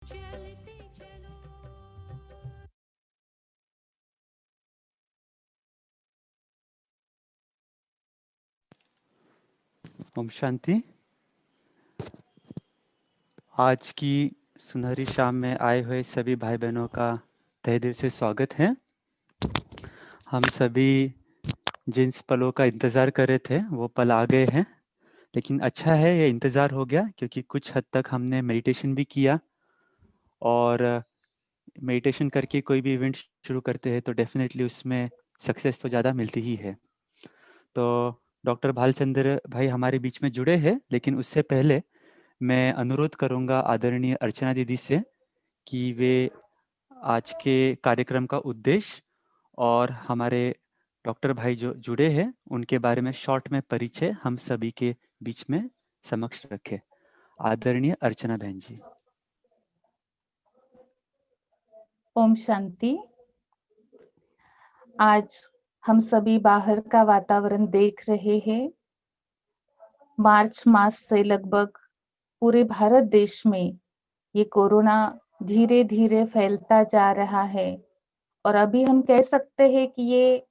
ओम शांति। आज की सुनहरी शाम में आए हुए सभी भाई बहनों का तहे दिल से स्वागत है। हम सभी जिन पलों का इंतज़ार कर रहे थे वो पल आ गए हैं, लेकिन अच्छा है ये इंतज़ार हो गया क्योंकि कुछ हद तक हमने मेडिटेशन भी किया और मेडिटेशन करके कोई भी इवेंट शुरू करते हैं तो डेफिनेटली उसमें सक्सेस तो ज़्यादा मिलती ही है। तो डॉक्टर भालचंद्र भाई हमारे बीच में जुड़े हैं, लेकिन उससे पहले मैं अनुरोध करूंगा आदरणीय अर्चना दीदी से कि वे आज के कार्यक्रम का उद्देश्य और हमारे डॉक्टर भाई जो जुड़े हैं उनके बारे में शॉर्ट में परिचय हम सभी के बीच में समक्ष रखें। आदरणीय अर्चना बहन जी। ओम शांति। आज हम सभी बाहर का वातावरण देख रहे हैं। मार्च मास से लगभग पूरे भारत देश में ये कोरोना धीरे धीरे फैलता जा रहा है और अभी हम कह सकते हैं कि ये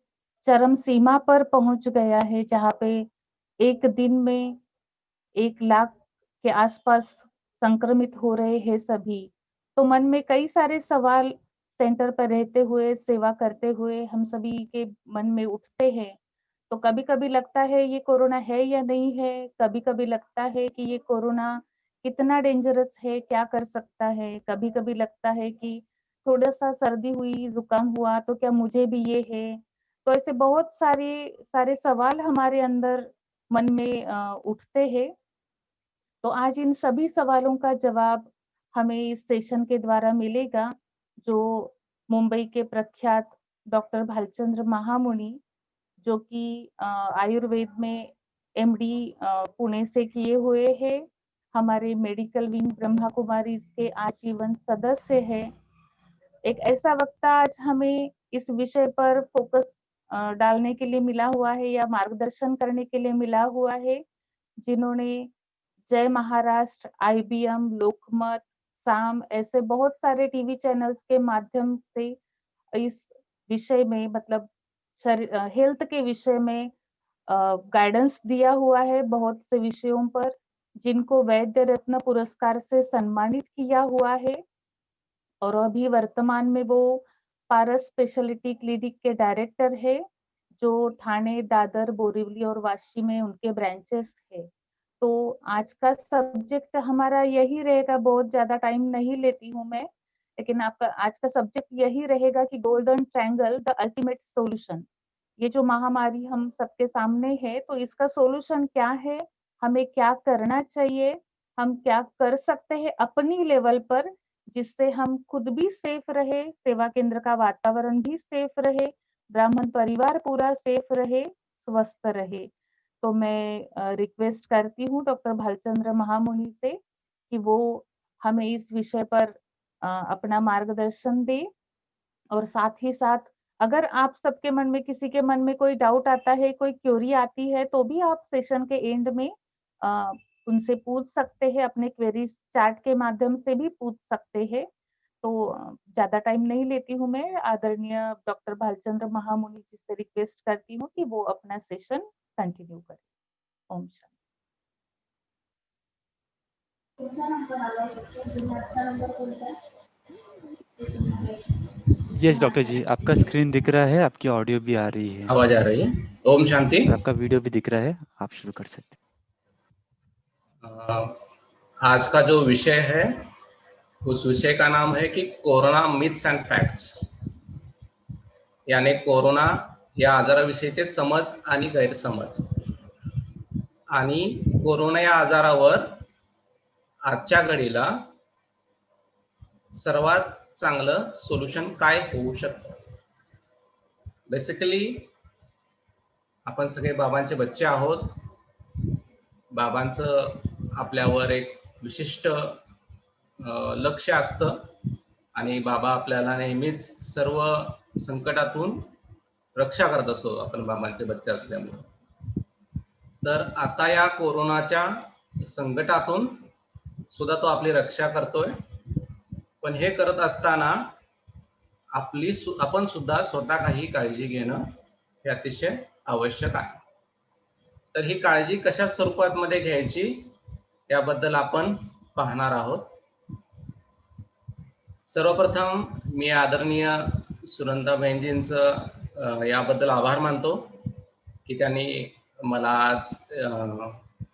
चरम सीमा पर पहुंच गया है, जहां पे एक दिन में 1 लाख के आसपास संक्रमित हो रहे हैं सभी। तो मन में कई सारे सवाल सेंटर पर रहते हुए, सेवा करते हुए हम सभी के मन में उठते हैं। तो कभी-कभी लगता है ये कोरोना है या नहीं है, कभी-कभी लगता है कि ये कोरोना कितना डेंजरस है, क्या कर सकता है। कभी-कभी लगता है कि थोड़ा-सा सर्दी हुई, जुकाम हुआ तो क्या मुझे भी ये है। तो ऐसे बहुत सारे सवाल हमारे अंदर मन में उठते हैं। तो आज इन सभी सवालों का जवाब हमें इस सेशन के द्वारा मिलेगा, जो मुंबई के प्रख्यात डॉक्टर भालचंद्र महामुनि, जो कि आयुर्वेद में एमडी पुणे से किए हुए हैं, हमारे मेडिकल विंग ब्रह्मा कुमारी के आजीवन सदस्य है। एक ऐसा वक्ता आज हमें इस विषय पर फोकस डालने के लिए मिला हुआ है या मार्गदर्शन करने के लिए मिला हुआ है, जिन्होंने जय महाराष्ट्र, आईबीएम, लोकमत, साम ऐसे बहुत सारे टीवी चैनल्स के माध्यम से इस विषय में मतलब हेल्थ के विषय में गाइडेंस दिया हुआ है बहुत से विषयों पर, जिनको वैद्य रत्न पुरस्कार से सम्मानित किया हुआ है। और अभी वर्तमान में वो पारस स्पेशलिटी क्लिनिक के डायरेक्टर है, जो ठाणे, दादर, बोरिवली और वाशी में उनके ब्रांचेस है। तो आज का सब्जेक्ट हमारा यही रहेगा, बहुत ज्यादा टाइम नहीं लेती हूँ मैं, लेकिन आपका आज का सब्जेक्ट यही रहेगा कि golden triangle the ultimate solution. ये जो महामारी हम सबके सामने है, तो इसका सॉल्यूशन क्या है, हमें क्या करना चाहिए, हम क्या कर सकते हैं अपनी लेवल पर, जिससे हम खुद भी सेफ रहे, सेवा केंद्र का वातावरण भी सेफ रहे, ब्राह्मण परिवार पूरा सेफ रहे, स्वस्थ रहे। तो मैं रिक्वेस्ट करती हूँ डॉक्टर भालचंद्र महामुनि से कि वो हमें इस विषय पर अपना मार्गदर्शन दे। और साथ ही साथ अगर आप सबके मन में, किसी के मन में कोई डाउट आता है, कोई क्वेरी आती है, तो भी आप सेशन के एंड में अ, उनसे पूछ सकते हैं, अपने क्वेरीज चैट के माध्यम से भी पूछ सकते हैं। तो ज्यादा टाइम नहीं लेती हूँ मैं, आदरणीय डॉक्टर भालचंद्र महामुनि जी से रिक्वेस्ट करती हूँ कि वो अपना सेशन कंटिन्यू करें। ओम शांति। यस डॉक्टर जी, आपका स्क्रीन दिख रहा है, आपकी ऑडियो भी आ रही है आवाज आ रही है। ओम शांति। और आपका वीडियो भी दिख रहा है, आप शुरू कर सकते आज का जो विषय है उस विषय का नाम है कि कोरोना मिथ्स अँड फॅक्ट्स, यानी कोरोना या आजाराविषयीचे समज आणि गैरसमज। आणि कोरोना या आजारावर आजच्या घडीला सर्वात चांगलं सोल्युशन काय होऊ शकतं। बेसिकली आपण सगळे बाबांचे बच्चे आहोत। बाबांचं आपल्यावर एक विशिष्ट लक्ष असतं आणि बाबा आपल्याला नेहमीच सर्व संकटातून रक्षा करत असतो, आपण बाबांचे बच्चे असल्यामुळे। तर आता या कोरोनाच्या संकटातून सुद्धा तो आपली रक्षा करतोय पण हे करत असताना आपण सुद्धा स्वतः काही काळजी घेणं हे अतिशय आवश्यक आहे. तर ही काळजी कशा स्वरूपात मध्ये घ्यायची याबद्दल आपण पाहणार आहोत. सर्वप्रथम मी आदरणीय सुनंदा बहिणजींचं याबद्दल आभार मानतो की त्यांनी मला आज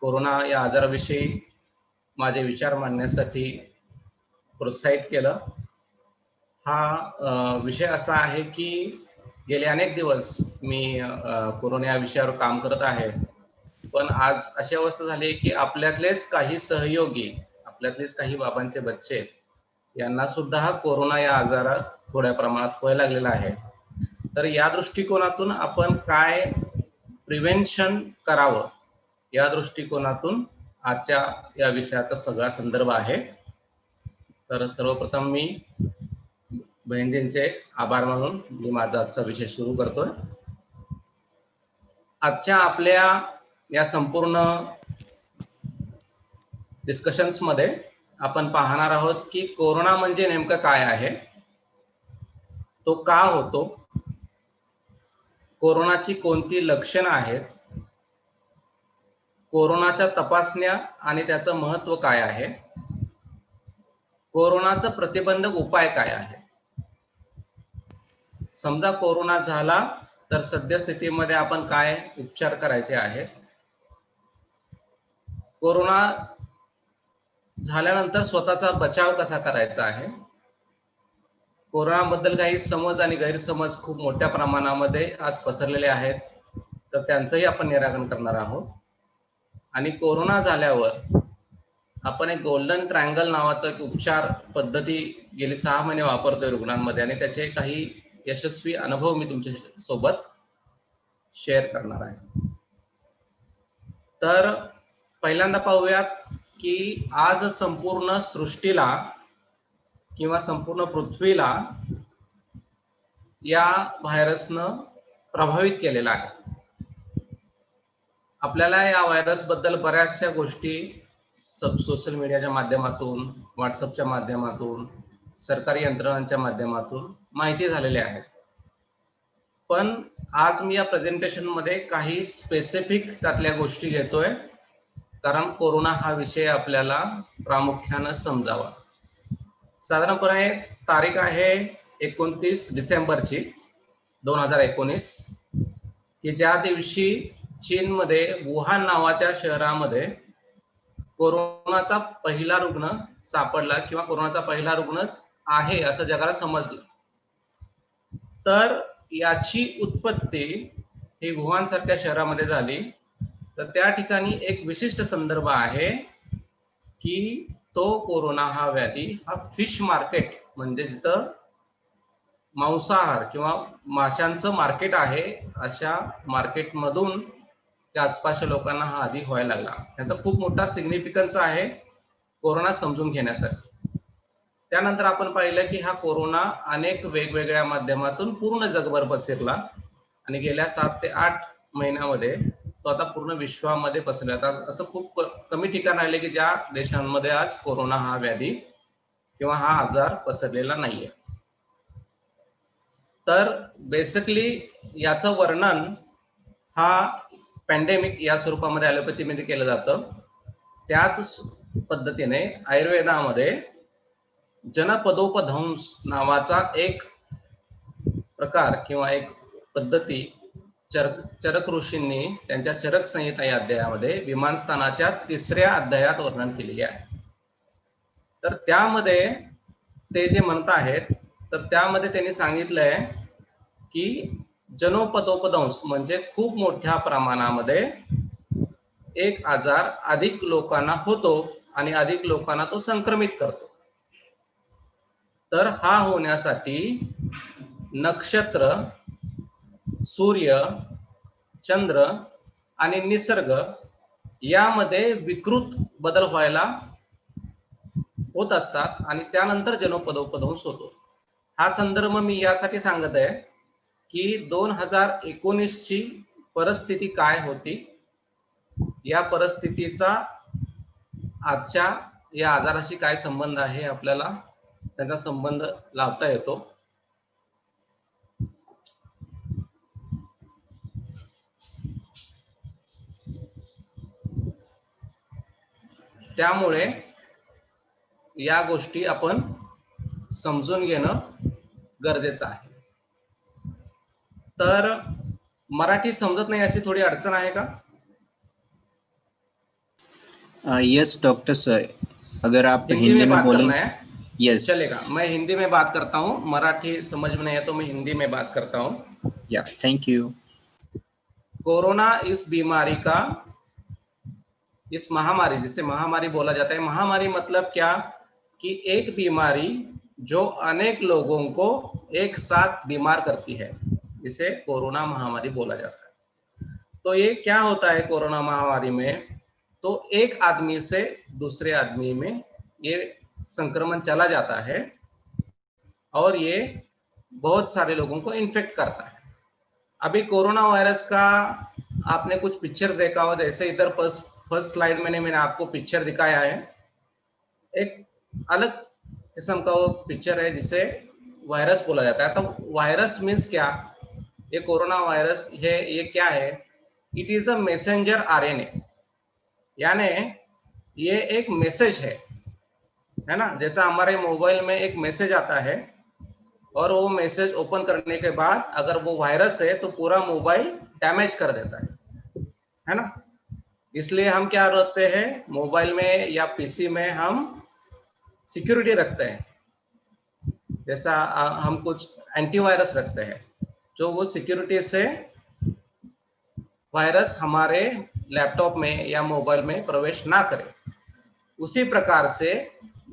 कोरोना या आजाराविषयी माझे विचार मांडण्यासाठी प्रोत्साहित केलं. हा विषय असा आहे की गेले अनेक दिवस मी कोरोना या विषयावर काम करत आहे, पण आज अशी अवस्था झाली की आपल्यातलेच काही सहयोगी, आपल्यातलेच काही बाबांचे बच्चे यांना सुद्धा हा कोरोना या आजारात थोड्या प्रमाणात व्हायला लागलेला आहे. तर या दृष्टिकोनातून आपण काय प्रिव्हेन्शन करावं या दृष्टिकोनातून आजच्या या विषयाचा सगळा संदर्भ आहे. तर सर्वप्रथम मी बहिणजींचे आभार मानून मी माझा आजचा विषय सुरू करतोय. आजच्या आपल्या या संपूर्ण डिस्कशन्स मध्ये आपण पाहणार आहोत की कोरोना म्हणजे नेमकं काय आहे, तो का होतो, कोरोनाची कोणती लक्षणं आहेत, कोरोनाच्या तपासण्या आणि त्याचं महत्त्व काय आहे, कोरोनाचा प्रतिबंधक उपाय काय आहे. समजा कोरोना झाला तर सद्यस्थितीमध्ये आपण काय उपचार करायचे आहेत, कोरोना झाल्यानंतर स्वतःचा बचाव कसा करायचा आहे, कोरोनाबद्दल काही समज आणि गैरसमज खूप मोठ्या प्रमाणामध्ये आज पसरलेले आहेत, तर त्यांचंही आपण निराकरण करणार आहोत. आणि कोरोना झाल्यावर आपण एक गोल्डन ट्रायंगल नावाचा एक उपचार पद्धती गेली 6 महिने वापरतोय रुग्णांमध्ये आणि त्याचे काही यशस्वी अनुभव मी तुमच्या सोबत शेअर करणार आहे. तर पहिल्यांदा पाहूयात की आज संपूर्ण सृष्टीला किंवा संपूर्ण पृथ्वीला या व्हायरसनं प्रभावित केलेला आहे. आपल्याला या व्हायरस बद्दल बऱ्याचशा गोष्टी सोशल मीडियाच्या माध्यमातून, व्हॉट्सअपच्या माध्यमातून, सरकारी यंत्रणांच्या माध्यमातून माहिती झालेली आहे. पण आज मी या प्रेझेंटेशन मध्ये काही स्पेसिफिक त्यातल्या गोष्टी घेतोय, कारण कोरोना हा विषय आपल्याला प्रामुख्यानं समजावा. साधारणपणे तारीख आहे 29 डिसेंबरची 2019 की ज्या दिवशी चीनमध्ये वुहान नावाच्या शहरामध्ये कोरोनाचा पहिला रुग्ण सापडला किंवा कोरोनाचा पहिला रुग्ण आहे असं जगाला समजलं. तर याची उत्पत्ती ही वुहान सारख्या शहरामध्ये झाली. तर त्या ठिकाणी एक विशिष्ट संदर्भ आहे की तो कोरोना हा व्याधी हा फिश मार्केट म्हणजे जिथं मांसाहार किंवा माशांचं मार्केट आहे अशा मार्केटमधून त्या आसपासच्या लोकांना हा आधी व्हायला लागला. त्याचा खूप मोठा सिग्निफिकन्स आहे कोरोना समजून घेण्यासाठी. त्यानंतर आपण पाहिलं की हा कोरोना अनेक वेगवेगळ्या माध्यमातून पूर्ण जगभर पसरला आणि गेल्या 7 ते 8 महिन्यामध्ये तो आता पूर्ण विश्वामध्ये पसरला. आता असं खूप कमी ठिकाण राहिले की ज्या देशांमध्ये आज कोरोना हा व्याधी किंवा हा आजार पसरलेला नाहीये. तर बेसिकली याचं वर्णन हा पॅन्डेमिक या स्वरूपामध्ये ॲलोपॅथीमध्ये केलं जातं. त्याच पद्धतीने आयुर्वेदामध्ये जनपदोपध्वंस नावाचा एक प्रकार किंवा एक पद्धती चरक ऋषींनी त्यांच्या चरक संहिता या अध्यायामध्ये विमानस्थानाच्या 3ऱ्या अध्यायात वर्णन केलेले आहे. तर त्यामध्ये ते जे म्हणत आहेत तर त्यामध्ये त्यांनी सांगितलंय की जनोपदोपदंश म्हणजे खूप मोठ्या प्रमाणामध्ये एक आजार अधिक लोकांना होतो आणि अधिक लोकांना तो संक्रमित करतो. तर हा होण्यासाठी नक्षत्र, सूर्य, चंद्र आणि निसर्ग यामध्ये विकृत बदल व्हायला होत असतात आणि त्यानंतर जनोपदोपदंश होतो. हा संदर्भ मी यासाठी सांगत आहे की 2019 ची परिस्थिती काय होती, या परिस्थितीचा आजच्या या आजाराशी काय संबंध आहे आपल्याला त्यांचा संबंध लावता येतो. त्यामुळे या गोष्टी आपण समजून घेणं गरजेचं आहे. तर मराठी समजत नाही अशी थोडी अडचण आहे का? यस डॉक्टर सर, अगर आप हिंदी हिंदी में में बात बोलें. करना है? यस. चलेगा, मैं हिंदी में बात करता हूँ. मराठी समझ में नहीं है तो मैं हिंदी में बात करता हूँ. या, थैंक यू. कोरोना इस बीमारी का, इस महामारी, जिसे महामारी बोला जाता है, महामारी मतलब क्या कि एक बीमारी जो अनेक लोगों को एक साथ बीमार करती है, इसे कोरोना महामारी बोला जाता है. तो ये क्या होता है कोरोना महामारी में? तो एक आदमी से दूसरे आदमी में ये संक्रमण चला जाता है और ये बहुत सारे लोगों को इन्फेक्ट करता है. अभी कोरोना वायरस का आपने कुछ पिक्चर देखा हो, जैसे इधर फर्स्ट स्लाइड में मैंने आपको पिक्चर दिखाया है. एक अलग किस्म का वो पिक्चर है जिसे वायरस बोला जाता है. तो वायरस मीन्स क्या? ये कोरोना वायरस है, ये क्या है? It is a messenger RNA, यानी ये एक मैसेज है ना. जैसा हमारे मोबाइल में एक मैसेज आता है और वो मैसेज ओपन करने के बाद अगर वो वायरस है तो पूरा मोबाइल डैमेज कर देता है ना. इसलिए हम क्या रखते हैं मोबाइल में या पीसी में, हम सिक्योरिटी रखते हैं. जैसा हम कुछ एंटीवायरस रखते हैं जो वो सिक्योरिटी से वायरस हमारे लैपटॉप में या मोबाइल में प्रवेश ना करे. उसी प्रकार से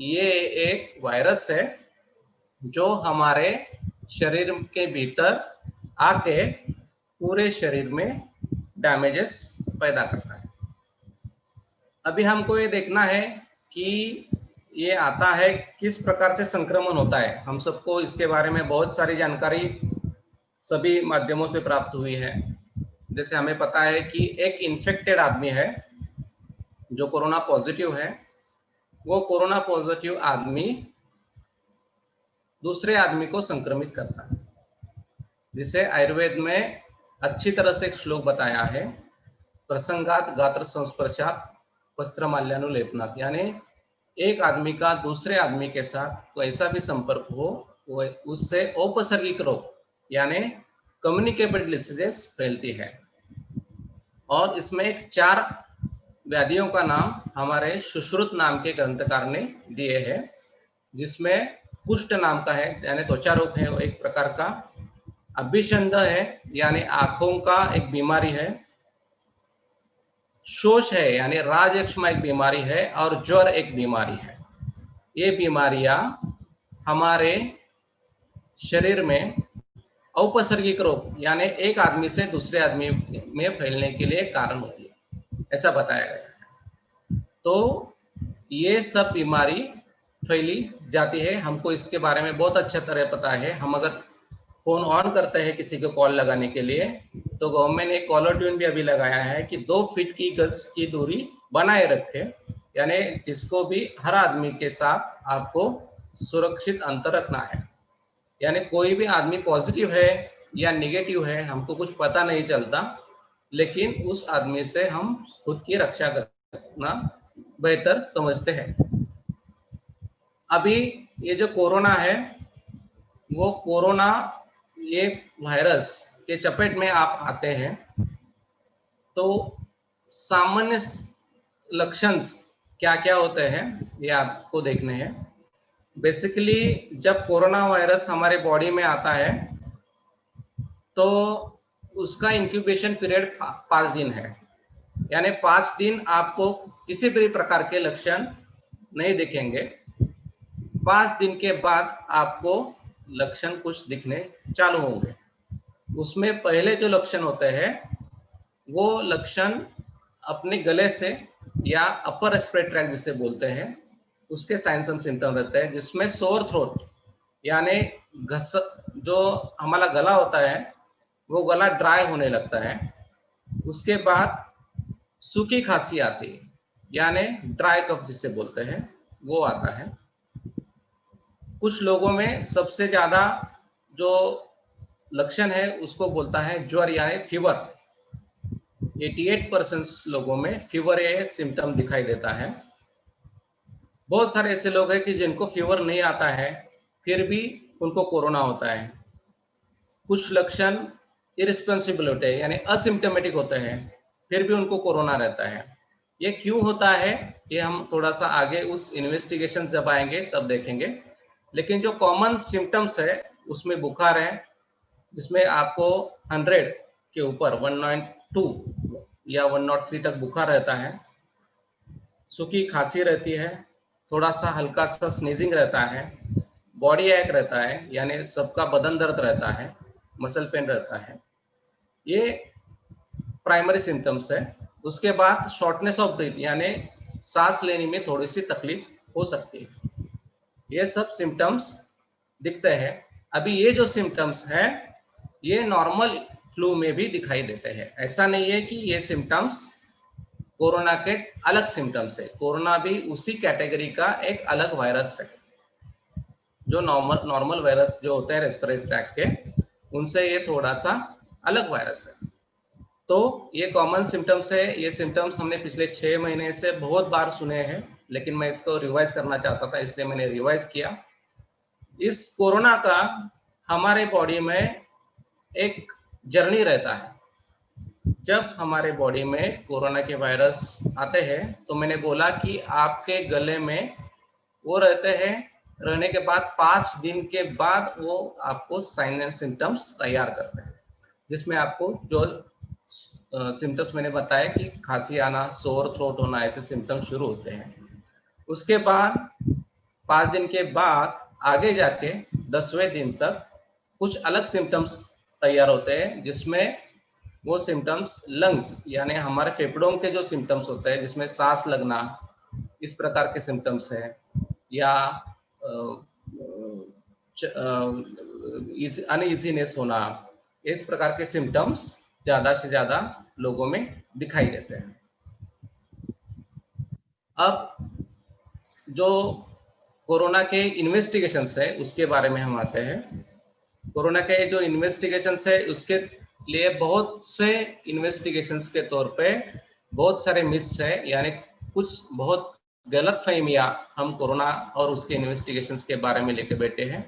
ये एक वायरस है जो हमारे शरीर के भीतर आके पूरे शरीर में डैमेजेस पैदा करता है. अभी हमको ये देखना है कि ये आता है किस प्रकार से संक्रमण होता है. हम सबको इसके बारे में बहुत सारी जानकारी सभी माध्यमों से प्राप्त हुई है. जैसे हमें पता है कि एक इन्फेक्टेड आदमी है जो कोरोना पॉजिटिव है, वो कोरोना पॉजिटिव आदमी दूसरे आदमी को संक्रमित करता है, जिसे आयुर्वेद में अच्छी तरह से एक श्लोक बताया है, प्रसंगात गात्र संस्पर्शात वस्त्रमाल्यानुलेपनात्. यानी एक आदमी का दूसरे आदमी के साथ वैसा भी संपर्क हो, वो उससे औपसर्गिक रोग यानी कम्युनिकेबल डिसीजेस फैलती है. और इसमें एक 4 व्याधियों का नाम हमारे सुश्रुत नाम के ग्रंथकार ने दिए हैं, जिसमें कुष्ठ नाम का है यानी त्वचा रोग है एक प्रकार का, अभिषंध है यानी आंखों का एक बीमारी है, शोष है यानी राजयक्ष्मा एक बीमारी है, और ज्वर एक बीमारी है. ये बीमारियां हमारे शरीर में औपसर्गिक रोग यानी एक आदमी से दूसरे आदमी में फैलने के लिए कारण होती है, ऐसा बताया गया है. तो ये सब बीमारी फैली जाती है. हमको इसके बारे में बहुत अच्छा तरह पता है. हम अगर फोन ऑन करते हैं किसी को कॉल लगाने के लिए, तो गवर्नमेंट ने कॉलर ट्यून भी अभी लगाया है कि 2 फीट की गज की दूरी बनाए रखे, यानी जिसको भी हर आदमी के साथ आपको सुरक्षित अंतर रखना है. यानी कोई भी आदमी पॉजिटिव है या नेगेटिव है हमको कुछ पता नहीं चलता, लेकिन उस आदमी से हम खुद की रक्षा करना बेहतर समझते हैं. अभी ये जो कोरोना है, वो कोरोना ये वायरस के चपेट में आप आते हैं तो सामान्य लक्षण क्या क्या होते हैं ये आपको देखने हैं. बेसिकली जब कोरोना वायरस हमारे बॉडी में आता है तो उसका इंक्यूबेशन पीरियड 5 दिन है, यानी 5 दिन आपको किसी भी प्रकार के लक्षण नहीं दिखेंगे. 5 दिन के बाद आपको लक्षण कुछ दिखने चालू होंगे. उसमें पहले जो लक्षण होते हैं वो लक्षण अपने गले से या अपर रेस्पिरेटरी ट्रैक्ट जिसे बोलते हैं उसके साइंस एंड सिम्टम रहते हैं, जिसमें सोर थ्रोट यानी घस जो हमारा गला होता है वो गला ड्राई होने लगता है. उसके बाद सूखी खांसी आती है यानी ड्राई कफ जिसे बोलते हैं वो आता है. कुछ लोगों में सबसे ज्यादा जो लक्षण है उसको बोलता है ज्वर यानी फीवर। 88% लोगों में फीवर ये सिम्टम दिखाई देता है। बहुत सारे ऐसे लोग हैं कि जिनको फीवर नहीं आता है फिर भी उनको कोरोना होता है। कुछ लक्षण इरिस्पॉन्सिबल होते हैं यानी असिम्टोमेटिक होते हैं, फिर भी उनको कोरोना रहता है। ये क्यों होता है ये हम थोड़ा सा आगे उस इन्वेस्टिगेशन जब आएंगे तब देखेंगे। लेकिन जो कॉमन सिम्टम्स है उसमें बुखार है, जिसमें आपको 100 के ऊपर 102 या 103 तक बुखार रहता है। सूखी खांसी रहती है, थोड़ा सा हल्का सा स्नीजिंग रहता है, बॉडी एक रहता है यानी सबका बदन दर्द रहता है, मसल पेन रहता है। ये प्राइमरी सिम्टम्स है। उसके बाद शॉर्टनेस ऑफ ब्रीथ यानी सांस लेने में थोड़ी सी तकलीफ हो सकती है। ये सब सिम्टम्स दिखते हैं। अभी ये जो सिम्टम्स है ये नॉर्मल फ्लू में भी दिखाई देते हैं। ऐसा नहीं है कि ये सिम्टम्स कोरोना के अलग सिम्टम्स है। कोरोना भी उसी कैटेगरी का एक अलग वायरस है। जो नॉर्मल वायरस जो होते हैं रेस्पिरेटरी ट्रैक्ट के, उनसे ये थोड़ा सा अलग वायरस है। तो ये कॉमन सिम्टम्स है। ये सिम्टम्स हमने पिछले 6 महीने से बहुत बार सुने हैं, लेकिन मैं इसको रिवाइज करना चाहता था इसलिए मैंने रिवाइज किया। इस कोरोना का हमारे बॉडी में एक जर्नी रहता है। जब हमारे बॉडी में कोरोना के वायरस आते हैं तो मैंने बोला कि आपके गले में वो रहते हैं, रहने के बाद 5 दिन के बाद वो आपको साइन एंड सिम्टम्स तैयार करते हैं, जिसमें आपको जो सिम्टम्स मैंने बताया कि खांसी आना, सोर थ्रोट होना, ऐसे सिम्टम्स शुरू होते हैं। उसके बाद 5 दिन के बाद आगे जाके 10वें दिन तक कुछ अलग सिम्टम्स तैयार होते हैं, जिसमें वो सिम्टम्स लंग्स यानी हमारे फेफड़ों के जो सिम्टम्स होते हैं, जिसमें सांस लगना, इस प्रकार के सिम्टम्स है, या अनइजीनेस होना, इस प्रकार के सिम्टम्स ज्यादा से ज्यादा लोगों में दिखाई देते हैं। अब जो कोरोना के इन्वेस्टिगेशंस है उसके बारे में हम आते हैं। कोरोना के जो इन्वेस्टिगेशंस है उसके लिए बहुत से इन्वेस्टिगेशंस के तौर पे बहुत सारे मिथ्स है, यानी कुछ बहुत गलत फहमियां हम कोरोना और उसके इन्वेस्टिगेशंस के बारे में लेके बैठे हैं।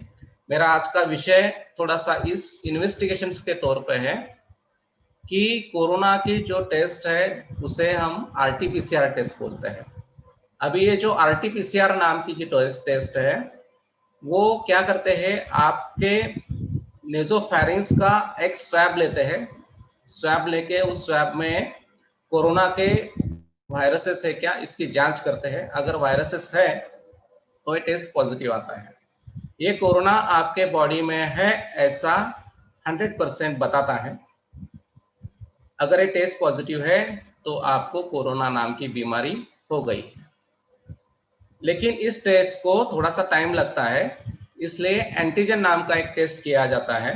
मेरा आज का विषय थोड़ा सा इस इन्वेस्टिगेशंस के तौर पे है कि कोरोना की जो टेस्ट है उसे हम आरटीपीसीआर टेस्ट बोलते हैं। अभी ये जो आरटीपीसीआर नाम की जो टेस्ट है वो क्या करते हैं, आपके नेजोफेरिंक्स का एक स्वैब लेते हैं। स्वैब लेके उस स्वैब में कोरोना के वायरसेस है क्या इसकी जांच करते हैं। अगर वायरसेस है तो ये टेस्ट पॉजिटिव आता है। ये कोरोना आपके बॉडी में है ऐसा 100% बताता है। अगर ये टेस्ट पॉजिटिव है तो आपको कोरोना नाम की बीमारी हो गई। लेकिन इस टेस्ट को थोड़ा सा टाइम लगता है, इसलिए एंटीजन नाम का एक टेस्ट किया जाता है,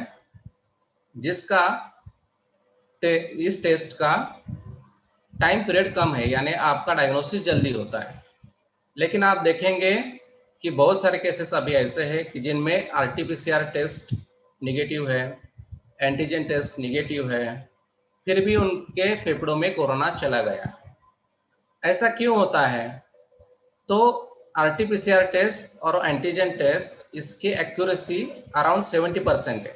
जिसका इस टेस्ट का टाइम पीरियड कम है, यानी आपका डायग्नोसिस जल्दी होता है। लेकिन आप देखेंगे कि बहुत सारे केसेस अभी ऐसे हैं कि जिनमें आरटीपीसीआर टेस्ट निगेटिव है, एंटीजन टेस्ट निगेटिव है, फिर भी उनके फेफड़ों में कोरोना चला गया। ऐसा क्यों होता है? तो आरटीपीसीआर टेस्ट और एंटीजन टेस्ट इसकी एक्यूरेसी अराउंड 70% है,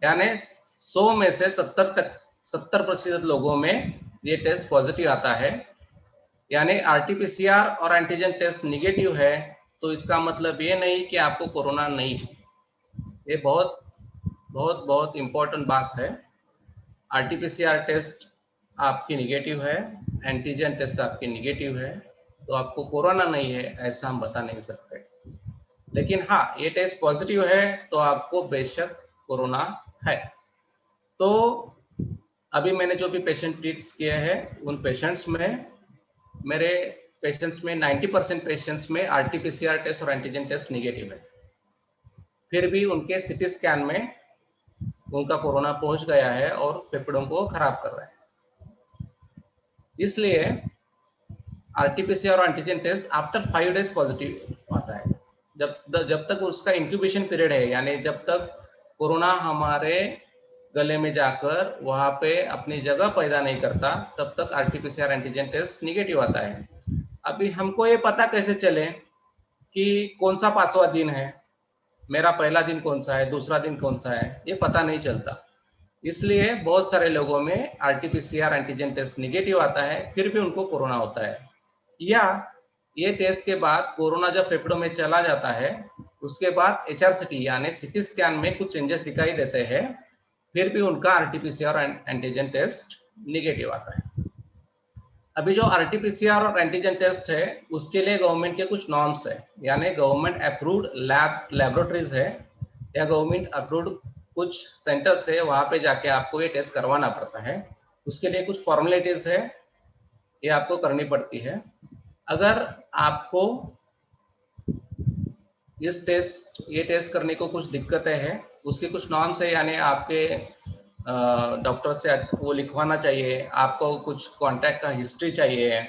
यानी 100 में से 70% लोगों में ये टेस्ट पॉजिटिव आता है। यानी आरटीपीसीआर और एंटीजन टेस्ट निगेटिव है तो इसका मतलब ये नहीं कि आपको कोरोना नहीं है। ये बहुत बहुत बहुत इंपॉर्टेंट बात है। आरटीपीसीआर टेस्ट आपकी निगेटिव है, एंटीजन टेस्ट आपकी निगेटिव है, तो आपको कोरोना नहीं है ऐसा हम बता नहीं सकते। लेकिन हाँ, ये टेस्ट पॉजिटिव है तो आपको बेशक कोरोना है। तो अभी मैंने जो भी पेशेंट ट्रीट्स किए हैं उन पेशेंट्स में, मेरे पेशेंट्स में 90% पेशेंट्स में आरटीपीसीआर टेस्ट और एंटीजन टेस्ट निगेटिव है, फिर भी उनके सिटी स्कैन में उनका कोरोना पहुंच गया है और फेफड़ों को खराब कर रहा है। इसलिए आरटीपीसीआर और antigen test after 5 days positive आता है। जब तक उसका इंक्यूबेशन पीरियड है, यानी जब तक कोरोना हमारे गले में जाकर वहां पे अपनी जगह पैदा नहीं करता, तब तक आरटीपीसीआर एंटीजन टेस्ट निगेटिव आता है। अभी हमको ये पता कैसे चले कि कौन सा 5वां दिन है, मेरा पहला दिन कौन सा है, दूसरा दिन कौन सा है, ये पता नहीं चलता। इसलिए बहुत सारे लोगों में आरटीपीसीआर एंटीजन टेस्ट निगेटिव आता है, फिर भी उनको कोरोना होता है। या ये टेस्ट के बाद कोरोना जब फेफड़ों में चला जाता है, उसके बाद एचआरसीटी यानी सीटी स्कैन में कुछ चेंजेस दिखाई देते हैं, फिर भी उनका आरटीपीसीआर एंटीजन टेस्ट निगेटिव आता है। अभी जो आरटीपीसीआर और एंटीजन टेस्ट है, उसके लिए गवर्नमेंट के कुछ नॉर्म्स है, यानी गवर्नमेंट अप्रूव्ड लैबोरेटरीज है या गवर्नमेंट अप्रूव्ड कुछ सेंटर्स है, वहां पे जाके आपको ये टेस्ट करवाना पड़ता है। उसके लिए कुछ फॉर्मेलिटीज है, ये आपको करनी पड़ती है। अगर आपको ये टेस्ट करने को कुछ दिक्कतें हैं, उसके कुछ नॉर्म्स है, यानी आपके डॉक्टर से वो लिखवाना चाहिए, आपको कुछ कांटेक्ट का हिस्ट्री चाहिए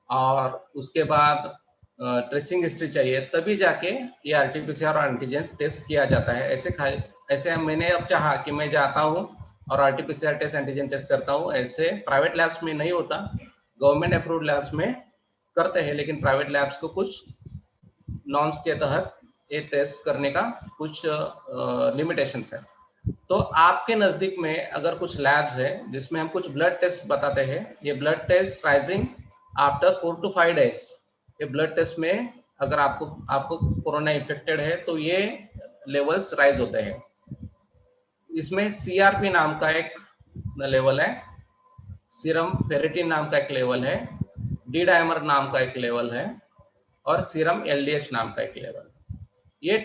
और उसके बाद ट्रेसिंग हिस्ट्री चाहिए, तभी जाके ये आरटीपीसीआर और एंटीजन टेस्ट किया जाता है। ऐसे मैंने अब चाहा कि मैं जाता हूँ और आरटीपीसीआर टेस्ट एंटीजन टेस्ट करता हूँ, ऐसे प्राइवेट लैब्स में नहीं होता। गवर्नमेंट अप्रूव्ड लैब्स में करते हैं, लेकिन प्राइवेट लैब्स को कुछ नॉर्म्स के तहत ये टेस्ट करने का कुछ लिमिटेशंस है। तो आपके नजदीक में अगर कुछ लैब्स है जिसमें हम कुछ ब्लड टेस्ट बताते हैं, ये blood test rising after 4 to 5 days, ये ब्लड टेस्ट में अगर आपको कोरोना इन्फेक्टेड है तो ये लेवल्स राइज होते हैं। इसमें सीआरपी नाम का एक लेवल है, सीरम फेरेटिन नाम का एक लेवल है, डी डायमर नाम का एक लेवल है और सीरम एलडीएच नाम का एक लेवल। ये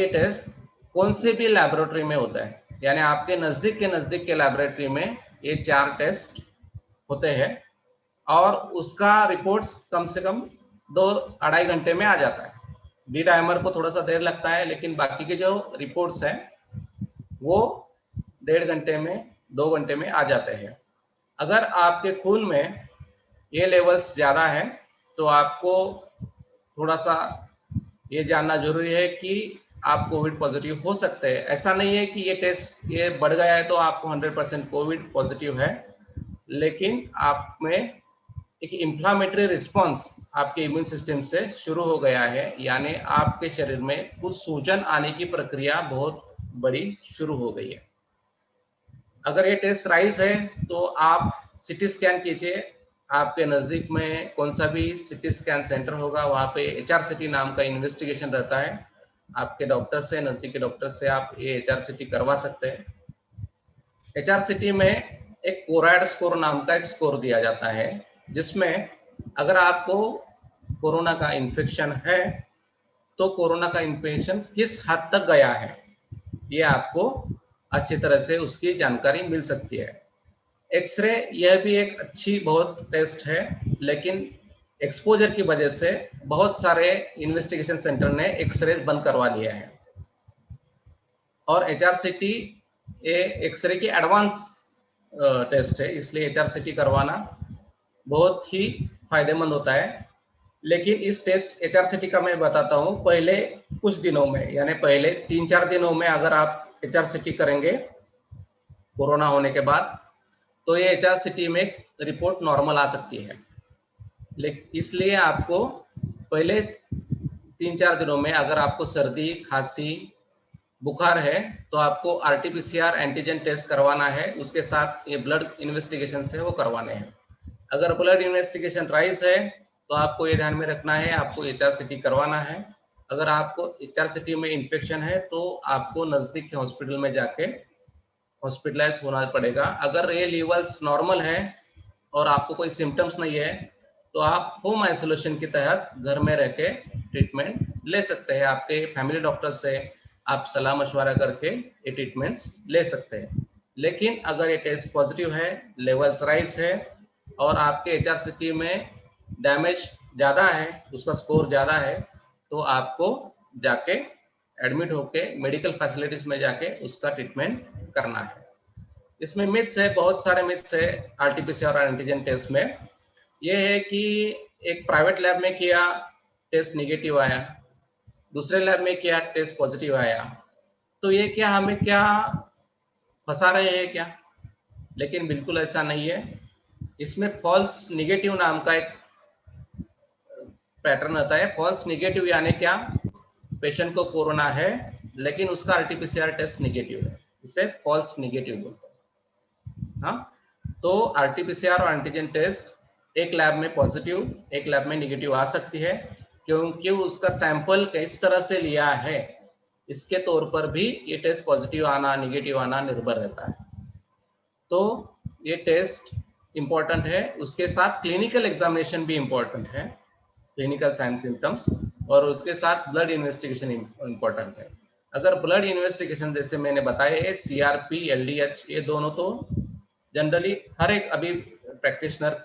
टेस्ट कौन से भी लैबोरेटरी में होता है, यानी आपके नजदीक के लैबोरेटरी में ये 4 टेस्ट होते हैं और उसका रिपोर्ट्स कम से कम 2-2.5 घंटे में आ जाता है। डी डायमर को थोड़ा सा देर लगता है, लेकिन बाकी के जो रिपोर्ट्स हैं वो 1.5 घंटे में 2 घंटे में आ जाते हैं। अगर आपके खून में ये लेवल्स ज्यादा है तो आपको थोड़ा सा ये जानना जरूरी है कि आप कोविड पॉजिटिव हो सकते हैं। ऐसा नहीं है कि ये टेस्ट ये बढ़ गया है तो आपको 100% कोविड पॉजिटिव है, लेकिन आप में एक इंफ्लामेटरी रिस्पॉन्स आपके इम्यून सिस्टम से शुरू हो गया है, यानी आपके शरीर में कुछ सूजन आने की प्रक्रिया बहुत बड़ी शुरू हो गई है। अगर ये टेस्ट राइज है तो आप सीटी स्कैन कीजिए, आपके नजदीक में कौन सा भी सीटी स्कैन सेंटर होगा वहां पे एचआरसीटी नाम का इन्वेस्टिगेशन रहता है। आपके डॉक्टर से, नजदीकी डॉक्टर से आप ये एचआरसीटी करवा सकते हैं। एचआरसीटी में एक कोराइड स्कोर नाम का एक स्कोर दिया जाता है, जिसमें अगर आपको कोरोना का इन्फेक्शन है तो कोरोना का इन्फेक्शन किस हद तक गया है, ये आपको अच्छी तरह से उसकी जानकारी मिल सकती है। एक्सरे यह भी एक अच्छी बहुत टेस्ट है, लेकिन एक्सपोजर की वजह से बहुत सारे इन्वेस्टिगेशन सेंटर ने एक्सरे बंद करवा दिया है और एचआरसीटी एक्सरे की एडवांस टेस्ट है, इसलिए एचआरसीटी करवाना बहुत ही फायदेमंद होता है। लेकिन इस टेस्ट एचआरसीटी का मैं बताता हूँ, पहले कुछ दिनों में यानी पहले 3-4 दिनों में अगर आप एचआरसीटी करेंगे कोरोना होने के बाद तो ये एचआरसीटी में रिपोर्ट नॉर्मल आ सकती है। लेकिन इसलिए आपको पहले 3-4 दिनों में अगर आपको सर्दी, खांसी, बुखार है तो आपको आरटीपीसीआर एंटीजन टेस्ट करवाना है, उसके साथ ये ब्लड इन्वेस्टिगेशन है वो करवाने हैं। अगर ब्लड इन्वेस्टिगेशन राइज है तो आपको ये ध्यान में रखना है, आपको एचआरसीटी करवाना है। अगर आपको एचआरसीटी में इन्फेक्शन है तो आपको नजदीक के हॉस्पिटल में जाके हॉस्पिटलाइज होना पड़ेगा। अगर ये लेवल्स नॉर्मल है और आपको कोई सिम्टम्स नहीं है तो आप होम आइसोलेशन के तहत घर में रह के ट्रीटमेंट ले सकते हैं। आपके फैमिली डॉक्टर से आप सलाह मशवरा करके ये ट्रीटमेंट्स ले सकते हैं। लेकिन अगर ये टेस्ट पॉजिटिव है, लेवल्स राइज है और आपके एचआरसीटी में डैमेज ज़्यादा है, उसका स्कोर ज़्यादा है, तो आपको जाके एडमिट होके मेडिकल फैसिलिटीज में जाके उसका ट्रीटमेंट करना है। इसमें मिथ्स है, बहुत सारे मिथ्स है आरटीपीसीआर और एंटीजन टेस्ट में। ये है कि एक प्राइवेट लैब में किया टेस्ट निगेटिव आया, दूसरे लैब में किया टेस्ट पॉजिटिव आया, तो ये क्या हमें क्या फंसा रहे हैं क्या? लेकिन बिल्कुल ऐसा नहीं है। इसमें फॉल्स निगेटिव नाम का एक पैटर्न आता है। फॉल्स निगेटिव यानी क्या? पेशेंट को कोरोना है लेकिन उसका आरटीपीसीआर टेस्ट निगेटिव है, इसे फॉल्स निगेटिव बोलते हैं। हाँ, तो आरटीपीसीआर और एंटीजन टेस्ट एक लैब में पॉजिटिव एक लैब में निगेटिव आ सकती है, क्योंकि उसका सैंपल किस तरह से लिया है इसके तौर पर भी ये टेस्ट पॉजिटिव आना निगेटिव आना निर्भर रहता है। तो ये टेस्ट इंपॉर्टेंट है, उसके साथ क्लिनिकल एग्जामिनेशन भी इंपॉर्टेंट है, क्लिनिकल साइन सिम्टम्स, और उसके साथ ब्लड इन्वेस्टिगेशन इंपॉर्टेंट है। अगर ब्लड इन्वेस्टिगेशन जैसे मैंने बताया सीआरपी एलडीएच ये दोनों तो जनरली हर एक अभी प्रैक्टिशनर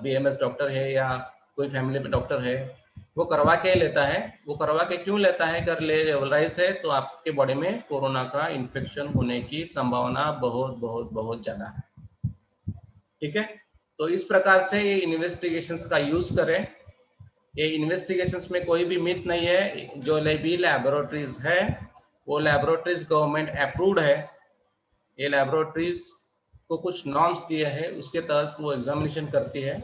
बीएमएस डॉक्टर है या कोई फैमिली डॉक्टर है वो करवा के लेता है। वो करवा के क्यों लेता है? अगर लेवलाइज है तो आपके बॉडी में कोरोना का इन्फेक्शन होने की संभावना बहुत बहुत बहुत ज्यादा है। ठीक है, तो इस प्रकार से ये इन्वेस्टिगेशंस का यूज करें। ये इन्वेस्टिगेशंस में कोई भी मिथ नहीं है। जो भी लैबोरेटरीज है वो लैबोरेटरीज गवर्नमेंट अप्रूव्ड है। ये लैबोरेटरीज को कुछ नॉर्म्स दिए हैं, उसके तहत वो एग्जामिनेशन करती है।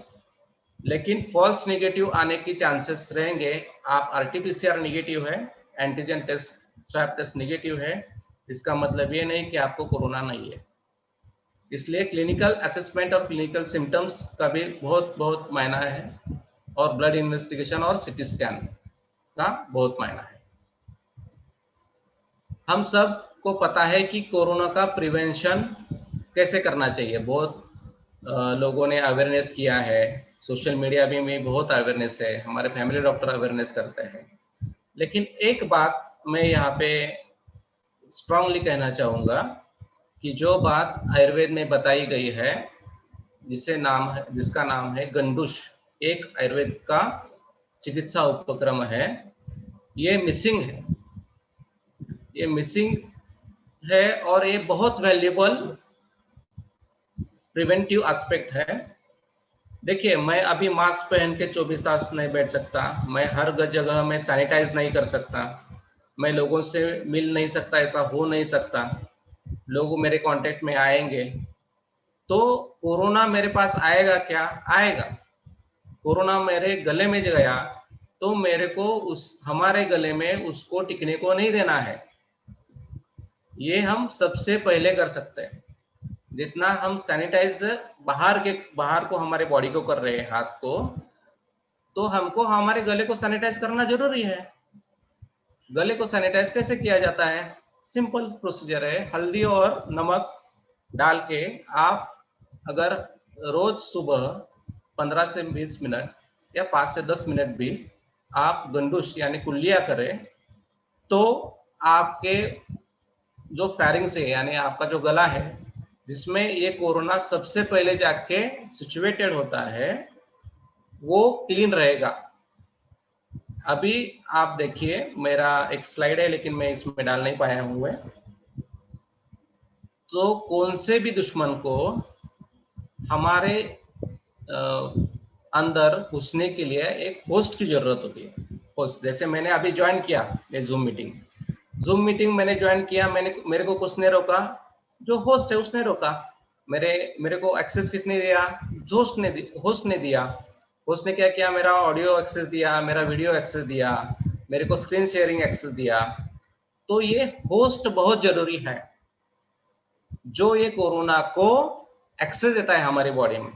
लेकिन फॉल्स नेगेटिव आने की चांसेस रहेंगे। आप आरटीपीसीआर नेगेटिव है, antigen test swab test negative है, इसका मतलब ये नहीं कि आपको कोरोना नहीं है। इसलिए क्लिनिकल असेसमेंट और क्लिनिकल सिम्टम्स का भी बहुत बहुत मायना है, और ब्लड इन्वेस्टिगेशन और सीटी स्कैन का बहुत मायना है। हम सब को पता है कि कोरोना का प्रिवेंशन कैसे करना चाहिए। बहुत लोगों ने अवेयरनेस किया है, सोशल मीडिया में बहुत अवेयरनेस है, हमारे फैमिली डॉक्टर अवेयरनेस करते हैं। लेकिन एक बात मैं यहाँ पे स्ट्रांगली कहना चाहूँगा कि जो बात आयुर्वेद में बताई गई है, जिसका नाम है गंडूश, एक आयुर्वेद का चिकित्सा उपक्रम है, ये मिसिंग है। ये मिसिंग है और ये बहुत वैल्यूएबल प्रिवेंटिव एस्पेक्ट है। देखिए, मैं अभी मास्क पहन के 24 तास नहीं बैठ सकता, मैं हर जगह में सैनिटाइज नहीं कर सकता, मैं लोगों से मिल नहीं सकता, ऐसा हो नहीं सकता, लोग मेरे कांटेक्ट में आएंगे तो कोरोना मेरे पास आएगा क्या? आएगा। कोरोना मेरे गले में गया तो मेरे को हमारे गले में उसको टिकने को नहीं देना है। ये हम सबसे पहले कर सकते हैं। जितना हम सैनिटाइज बाहर को हमारे बॉडी को कर रहे हैं, हाथ को, तो हमको हमारे गले को सैनिटाइज करना जरूरी है। गले को सैनिटाइज कैसे किया जाता है? सिंपल प्रोसीजर है। हल्दी और नमक डाल के आप अगर रोज सुबह 15 से 20 मिनट या 5 से 10 मिनट भी आप गंडूश यानी कुल्लिया करें तो आपके जो फेरिंग्स है यानी आपका जो गला है जिसमें ये कोरोना सबसे पहले जाके सिचुएटेड होता है, वो क्लीन रहेगा। अभी आप देखिए, मेरा एक स्लाइड है लेकिन मैं इसमें डाल नहीं पाया हूँ। तो कौन से भी दुश्मन को हमारे अंदर घुसने के लिए एक होस्ट की जरूरत होती है। होस्ट, जैसे मैंने अभी ज्वाइन किया ये जूम मीटिंग मैंने ज्वाइन किया, मेरे को कुछ ने रोका, जो होस्ट है उसने रोका। मेरे को एक्सेस किसने दिया? होस्ट ने दिया। होस्ट ने क्या किया? मेरा ऑडियो एक्सेस दिया, मेरा वीडियो एक्सेस दिया, मेरे को स्क्रीन शेयरिंग एक्सेस दिया। तो ये होस्ट बहुत जरूरी है, जो ये कोरोना को एक्सेस देता है हमारी बॉडी में।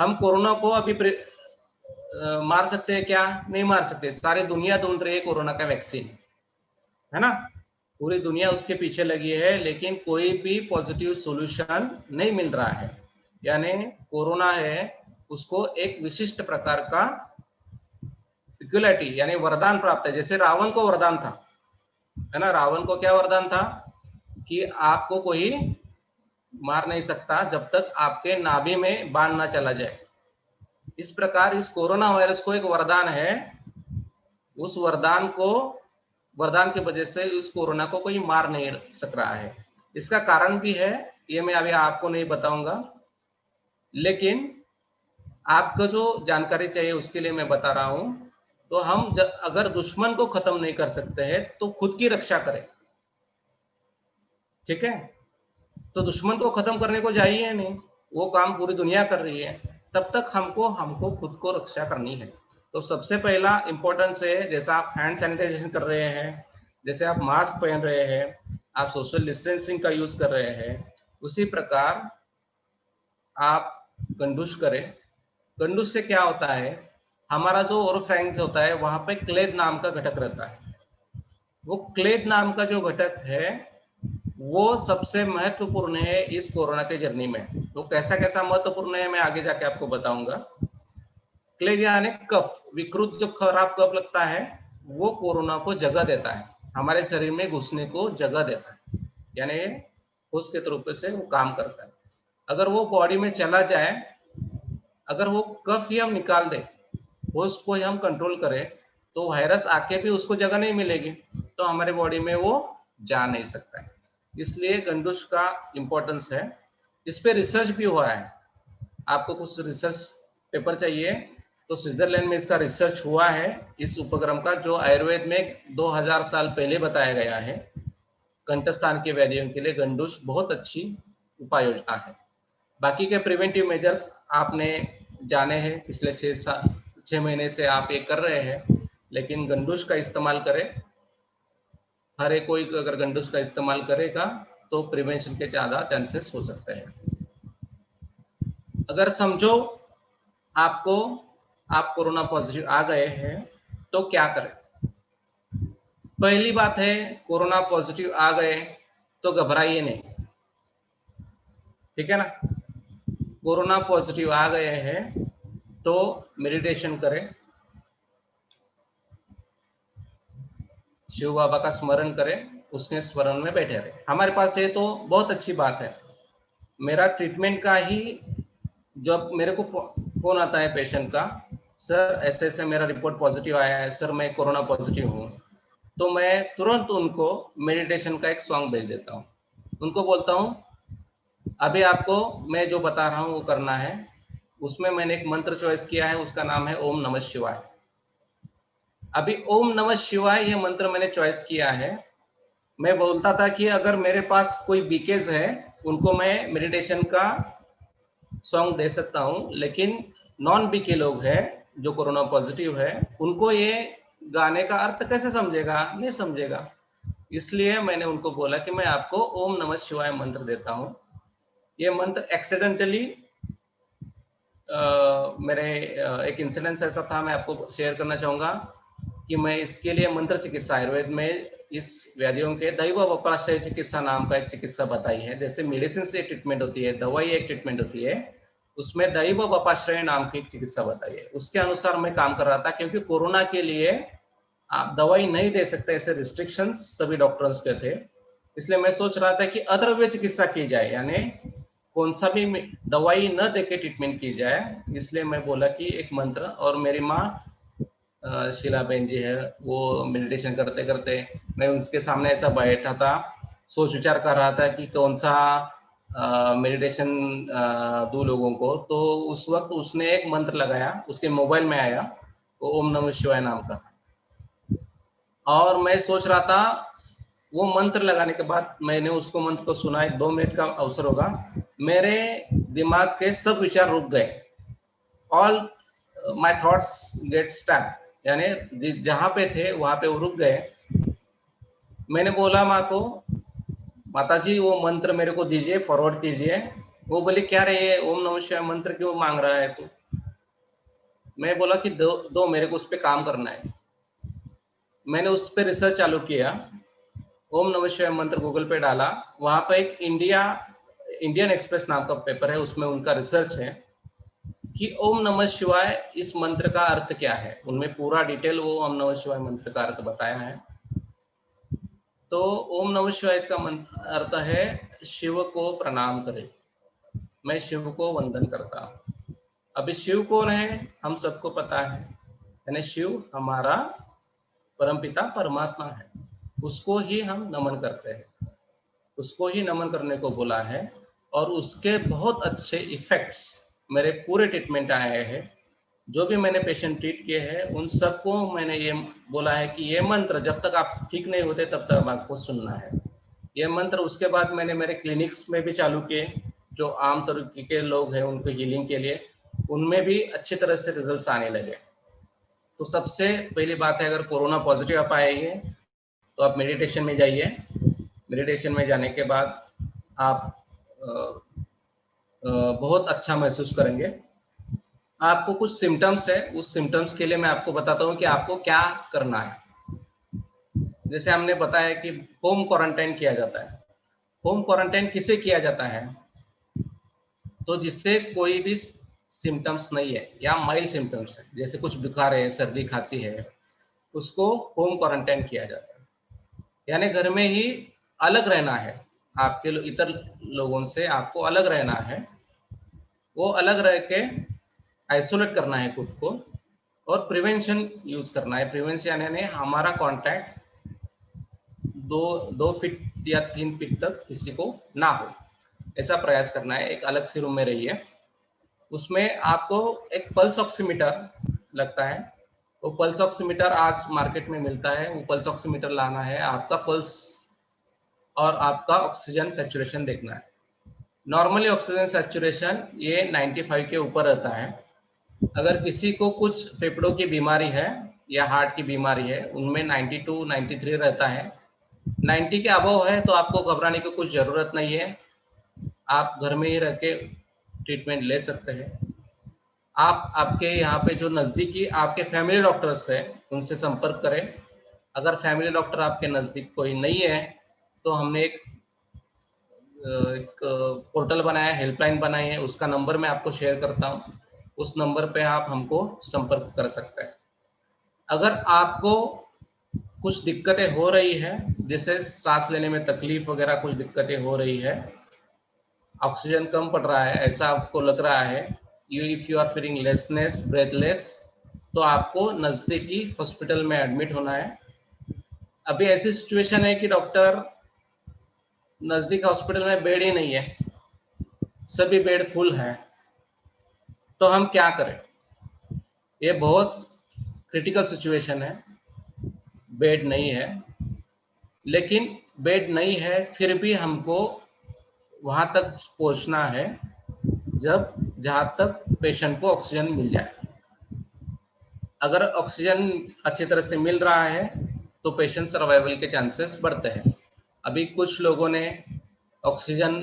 हम कोरोना को अभी मार सकते हैं क्या? नहीं मार सकते। सारी दुनिया ढूंढ रही है कोरोना का वैक्सीन, है ना, पूरी दुनिया उसके पीछे लगी है, लेकिन कोई भी पॉजिटिव सॉल्यूशन नहीं मिल रहा है। यानी कोरोना है उसको एक विशिष्ट प्रकार का इक्वलिटी यानी वरदान प्राप्त है। जैसे रावण को वरदान था, है ना, रावण को क्या वरदान था कि आपको कोई मार नहीं सकता जब तक आपके नाभि में बाण ना चला जाए। इस प्रकार इस कोरोना वायरस को एक वरदान है। उस वरदान की वजह से उस कोरोना को कोई मार नहीं सक रहा है। इसका कारण भी है, ये मैं अभी आपको नहीं बताऊंगा, लेकिन आपको जो जानकारी चाहिए उसके लिए मैं बता रहा हूं तो हम अगर दुश्मन को खत्म नहीं कर सकते हैं तो खुद की रक्षा करें, ठीक है। तो दुश्मन को खत्म करने को जाइए नहीं, वो काम पूरी दुनिया कर रही है, तब तक हमको खुद को रक्षा करनी है। तो सबसे पहला इंपॉर्टेंस है, जैसा आप हैंड सैनिटाइजेशन कर रहे हैं, जैसे आप मास्क पहन रहे हैं, आप सोशल डिस्टेंसिंग का यूज कर रहे हैं, उसी प्रकार आप गंडूश करें। गंडूश से क्या होता है, हमारा जो ओरोफैरिंक्स होता है वहां पे क्लेद नाम का घटक रहता है। वो क्लेद नाम का जो घटक है वो सबसे महत्वपूर्ण है इस कोरोना के जर्नी में। तो कैसा कैसा महत्वपूर्ण है मैं आगे जाके आपको बताऊंगा। क्लेद यानी कफ, विकृत जो खराब कफ लगता है वो कोरोना को जगह देता है, हमारे शरीर में घुसने को जगह देता है, यानी होस्ट के रूप से वो काम करता है। अगर वो बॉडी में चला जाए, अगर वो कफ ही हम निकाल दे, होस्ट को ही हम कंट्रोल करें, तो वायरस आके भी उसको जगह नहीं मिलेगी, तो हमारे बॉडी में वो जा नहीं सकता है। इसलिए गंडूश का इंपॉर्टेंस है। इस पे रिसर्च भी हुआ है। आपको कुछ रिसर्च पेपर चाहिए तो स्विट्जरलैंड में इसका रिसर्च हुआ है, इस उपक्रम का, जो आयुर्वेद में 2000 साल पहले बताया गया है। कंठस्थान के व्याधियों के लिए गंडूश बहुत अच्छी उपाय योजना है। बाकी के प्रिवेंटिव मेजर्स आपने जाने हैं, पिछले 6 महीने से आप ये कर रहे हैं, लेकिन गंडूश का इस्तेमाल करें। हर एक कोई अगर गंडूश का इस्तेमाल करेगा तो प्रिवेंशन के ज्यादा चांसेस हो सकते हैं। अगर समझो आप कोरोना पॉजिटिव आ गए हैं तो क्या करें। पहली बात है, कोरोना पॉजिटिव आ गए तो घबराइए नहीं, ठीक है ना। कोरोना पॉजिटिव आ गए हैं तो मेडिटेशन करें, शिव बाबा का स्मरण करें, उसके स्मरण में बैठे रहे। हमारे पास ये तो बहुत अच्छी बात है। मेरा ट्रीटमेंट का ही, जब मेरे को फोन आता है पेशेंट का, सर ऐसे ऐसे मेरा रिपोर्ट पॉजिटिव आया है, सर मैं कोरोना पॉजिटिव हूँ, तो मैं तुरंत उनको मेडिटेशन का एक सॉन्ग भेज देता हूँ। उनको बोलता हूँ अभी आपको मैं जो बता रहा हूँ वो करना है। उसमें मैंने एक मंत्र चॉइस किया है, उसका नाम है ओम नमः शिवाय। अभी ओम नमः शिवाय ये मंत्र मैंने चॉइस किया है। मैं बोलता था कि अगर मेरे पास कोई बीकेज है उनको मैं मेडिटेशन का सॉन्ग दे सकता हूँ, लेकिन नॉन बीके लोग हैं जो कोरोना पॉजिटिव है, उनको ये गाने का अर्थ कैसे समझेगा, नहीं समझेगा। इसलिए मैंने उनको बोला कि मैं आपको ओम नमः शिवाय मंत्र देता हूँ। ये मंत्र एक्सीडेंटली मेरे एक इंसिडेंस ऐसा था, मैं आपको शेयर करना चाहूंगा कि मैं इसके लिए मंत्र चिकित्सा, आयुर्वेद में इस व्याधियों के दैव वपाश्रय चिकित्सा नाम का एक चिकित्सा बताई है। जैसे मेडिसिन से ट्रीटमेंट होती है, दवाई एक ट्रीटमेंट होती है, उसमें दैव वपाश्रय नाम की एक चिकित्सा बताई है। उसके अनुसार मैं काम कर रहा था, क्योंकि कोरोना के लिए आप दवाई नहीं दे सकते, ऐसे रिस्ट्रिक्शंस सभी डॉक्टर्स के थे। इसलिए मैं सोच रहा था कि अद्रव्य चिकित्सा की जाए, यानी कौन सा भी दवाई न देके ट्रीटमेंट की जाए। इसलिए मैं बोला कि एक मंत्र, और मेरी माँ शीला बहन जी है, वो मेडिटेशन करते करते मैं उसके सामने ऐसा बैठा था, सोच विचार कर रहा था कि कौन सा मेडिटेशन दूं लोगों को। तो उस वक्त उसने एक मंत्र लगाया, उसके मोबाइल में आया, वो ओम नमः शिवाय नाम का। और मैं सोच रहा था, वो मंत्र लगाने के बाद मैंने उसको मंत्र को सुना, 2 मिनट का अवसर होगा, मेरे दिमाग के सब विचार रुक गए। All my thoughts get stuck, यानी जहां पे थे वहां पे वो रुक गए। मैंने बोला माँ को, माता जी वो मंत्र मेरे को दीजिए, फॉरवर्ड कीजिए। वो बोली क्या रे, ये ओम नमः शिवाय मंत्र क्यों मांग रहा है तू। मैं बोला कि दो मेरे को उस पर काम करना है। मैंने उस पर रिसर्च चालू किया, ओम नमः शिवाय मंत्र गूगल पे डाला, वहां पे एक इंडियन एक्सप्रेस नाम का पेपर है, उसमें उनका रिसर्च है कि ओम नमः शिवाय इस मंत्र का अर्थ क्या है। उनमें पूरा डिटेल वो ओम नमः शिवाय मंत्र का अर्थ बताया है। तो ओम नमः शिवाय इसका अर्थ है शिव को प्रणाम करें, मैं शिव को वंदन करता हूँ। अभी शिव कौन है, हम सबको पता है, यानी शिव हमारा परमपिता परमात्मा है, उसको ही हम नमन करते हैं, उसको ही नमन करने को बोला है। और उसके बहुत अच्छे इफेक्ट्स मेरे पूरे ट्रीटमेंट आए हैं। जो भी मैंने पेशेंट ट्रीट किए हैं उन सबको मैंने ये बोला है कि ये मंत्र जब तक आप ठीक नहीं होते तब तक आपको सुनना है। ये मंत्र उसके बाद मैंने मेरे क्लिनिक्स में भी चालू किए, जो आम तरीके के लोग हैं उनको हीलिंग के लिए, उनमें भी अच्छी तरह से रिजल्ट्स आने लगे। तो सबसे पहली बात है, अगर कोरोना पॉजिटिव आप आएंगे तो आप मेडिटेशन में जाइए। मेडिटेशन में जाने के बाद आप बहुत अच्छा महसूस करेंगे। आपको कुछ सिम्टम्स है, उस सिम्टम्स के लिए मैं आपको बताता हूँ कि आपको क्या करना है। जैसे हमने बताया कि होम क्वारंटाइन किया जाता है। होम क्वारंटाइन किसे किया जाता है? तो जिससे कोई भी सिम्टम्स नहीं है या माइल्ड सिम्टम्स है, जैसे कुछ बुखार है, सर्दी खांसी है, उसको होम क्वारंटाइन किया जाता है। यानी घर में ही अलग रहना है, आपके इतर लोगों से आपको अलग रहना है। वो अलग रह के आइसोलेट करना है खुद को, और प्रिवेंशन यूज करना है। प्रिवेंशन यानी हमारा कांटेक्ट 2 फीट या 3 फीट तक किसी को ना हो, ऐसा प्रयास करना है। एक अलग से रूम में रहिए। उसमें आपको एक पल्स ऑक्सीमीटर लगता है। वो पल्स ऑक्सीमीटर आज मार्केट में मिलता है। वो पल्स ऑक्सीमीटर लाना है, आपका पल्स और आपका ऑक्सीजन सैचुरेशन देखना है। नॉर्मली ऑक्सीजन सैचुरेशन ये 95 के ऊपर रहता है। अगर किसी को कुछ फेफड़ों की बीमारी है या हार्ट की बीमारी है, उनमें 92 93 रहता है। 90 के अबव है तो आपको घबराने की कुछ जरूरत नहीं है, आप घर में ही रह के ट्रीटमेंट ले सकते हैं। आप आपके यहाँ पे जो नज़दीकी आपके फैमिली डॉक्टर्स है उनसे संपर्क करें। अगर फैमिली डॉक्टर आपके नज़दीक कोई नहीं है तो हमने एक पोर्टल बनाया, हेल्पलाइन बनाई है, उसका नंबर मैं आपको शेयर करता हूँ। उस नंबर पे आप हमको संपर्क कर सकते हैं। अगर आपको कुछ दिक्कतें हो रही है, जैसे सांस लेने में तकलीफ वगैरह कुछ दिक्कतें हो रही है, ऑक्सीजन कम पड़ रहा है, ऐसा आपको लग रहा है, if you are feeling lessness, breathless, तो आपको नजदीकी हॉस्पिटल में एडमिट होना है। अभी ऐसी सिचुएशन है कि डॉक्टर नजदीक हॉस्पिटल में बेड ही नहीं है, सभी बेड फुल हैं। तो हम क्या करें? ये बहुत क्रिटिकल सिचुएशन है। बेड नहीं है, लेकिन बेड नहीं है फिर भी हमको वहां तक पहुंचना है जहां तक पेशेंट को ऑक्सीजन मिल जाए। अगर ऑक्सीजन अच्छी तरह से मिल रहा है तो पेशेंट सर्वाइवल के चांसेस बढ़ते हैं। अभी कुछ लोगों ने ऑक्सीजन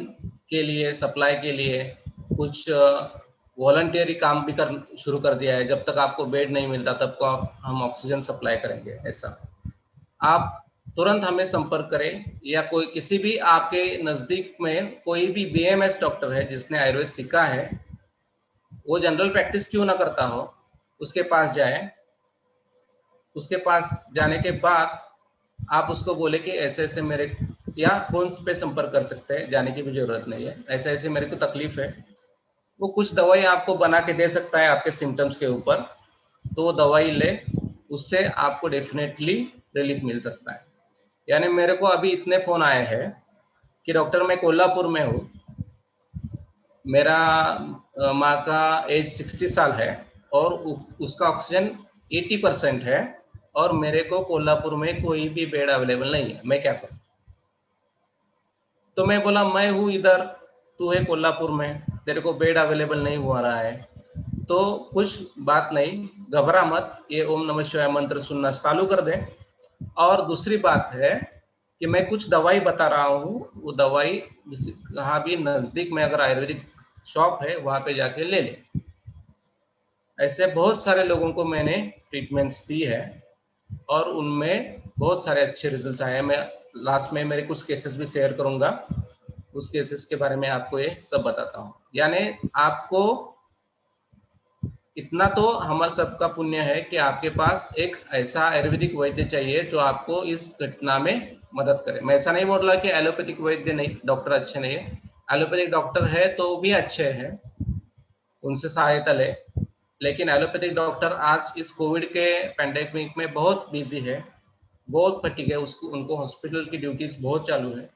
के लिए, सप्लाई के लिए कुछ वॉलंटियरी काम भी शुरू कर दिया है। जब तक आपको बेड नहीं मिलता तब को हम ऑक्सीजन सप्लाई करेंगे, ऐसा। आप तुरंत हमें संपर्क करें, या कोई किसी भी आपके नज़दीक में कोई भी बीएमएस डॉक्टर है जिसने आयुर्वेद सीखा है, वो जनरल प्रैक्टिस क्यों ना करता हो, उसके पास जाए। उसके पास जाने के बाद आप उसको बोले कि ऐसे ऐसे मेरे, या फोन पे संपर्क कर सकते हैं, जाने की भी जरूरत नहीं है, ऐसे ऐसे मेरे को तकलीफ है। वो कुछ दवाई आपको बना के दे सकता है आपके सिम्टम्स के ऊपर, तो वो दवाई ले, उससे आपको डेफिनेटली रिलीफ मिल सकता है। यानी मेरे को अभी इतने फोन आए हैं कि डॉक्टर मैं कोल्हापुर में हूँ, मेरा माँ का एज 60 साल है और उसका ऑक्सीजन 80% है, और मेरे को कोल्हापुर में कोई भी बेड अवेलेबल नहीं है, मैं क्या करूँ? तो मैं बोला मैं हूँ इधर, तू है कोल्हापुर में, तेरे को बेड अवेलेबल नहीं हुआ रहा है, तो कुछ बात नहीं, घबरा मत, ये ओम नमः शिवाय मंत्र सुनना चालू कर दे। और दूसरी बात है कि मैं कुछ दवाई बता रहा हूँ, वो दवाई कहाँ भी नजदीक में अगर आयुर्वेदिक शॉप है वहां पे जाके ले ले। ऐसे बहुत सारे लोगों को मैंने ट्रीटमेंट्स दी है और उनमें बहुत सारे अच्छे रिजल्ट्स आए हैं। मैं लास्ट में मेरे कुछ केसेस भी शेयर करूंगा, उस केसेस के बारे में आपको ये सब बताता हूँ। यानी आपको इतना तो हमारा सबका पुण्य है कि आपके पास एक ऐसा आयुर्वेदिक वैद्य चाहिए जो आपको इस घटना में मदद करे। मैं ऐसा नहीं बोल रहा कि एलोपैथिक वैद्य नहीं, डॉक्टर अच्छे नहीं है, एलोपैथिक डॉक्टर है तो भी अच्छे हैं, उनसे सहायता ले। लेकिन एलोपैथिक डॉक्टर आज इस कोविड के पैंडेमिक में बहुत बिजी है, बहुत फटीग है, उसको उनको हॉस्पिटल की ड्यूटीज बहुत चालू है।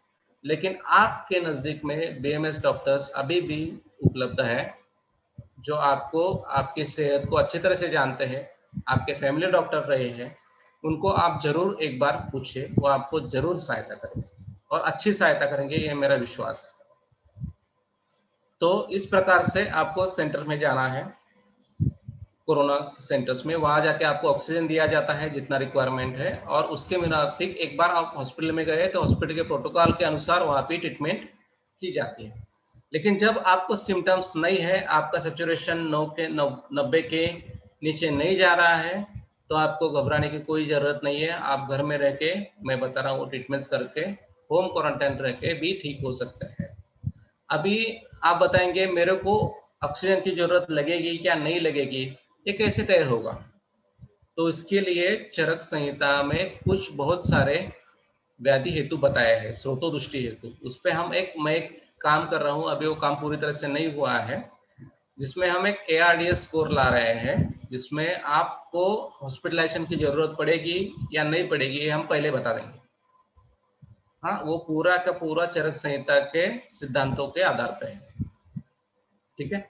लेकिन आपके नजदीक में बीएमएस डॉक्टर्स अभी भी उपलब्ध है, जो आपको आपकी सेहत को अच्छी तरह से जानते हैं, आपके फैमिली डॉक्टर रहे हैं, उनको आप जरूर एक बार पूछिए, वो आपको जरूर सहायता करेंगे और अच्छी सहायता करेंगे, ये मेरा विश्वास है। तो इस प्रकार से आपको सेंटर में जाना है, कोरोना सेंटर्स में, वहां जाके आपको ऑक्सीजन दिया जाता है जितना रिक्वायरमेंट है, और उसके मुताबिक एक बार आप हॉस्पिटल में गए तो हॉस्पिटल के प्रोटोकॉल के अनुसार वहां पे ट्रीटमेंट की जाती है। लेकिन जब आपको सिम्टम्स नहीं है, आपका सेचुरेशन 90 के नीचे नहीं जा रहा है, तो आपको घबराने की कोई जरूरत नहीं है। आप घर में रह के, मैं बता रहा हूँ, ट्रीटमेंट्स करके, होम क्वारंटाइन रह के भी ठीक हो सकते हैं। अभी आप बताएंगे मेरे को ऑक्सीजन की जरूरत लगेगी क्या नहीं लगेगी, ये कैसे तय होगा? तो इसके लिए चरक संहिता में कुछ बहुत सारे व्याधि हेतु बताया है, स्रोतो दृष्टि हेतु। उस पर मैं एक काम कर रहा हूँ, अभी वो काम पूरी तरह से नहीं हुआ है, जिसमें हम एक ARDS स्कोर ला रहे हैं, जिसमें आपको हॉस्पिटलाइजेशन की जरूरत पड़ेगी या नहीं पड़ेगी ये हम पहले बता देंगे। हाँ, वो पूरा का पूरा चरक संहिता के सिद्धांतों के आधार पर है। ठीक है,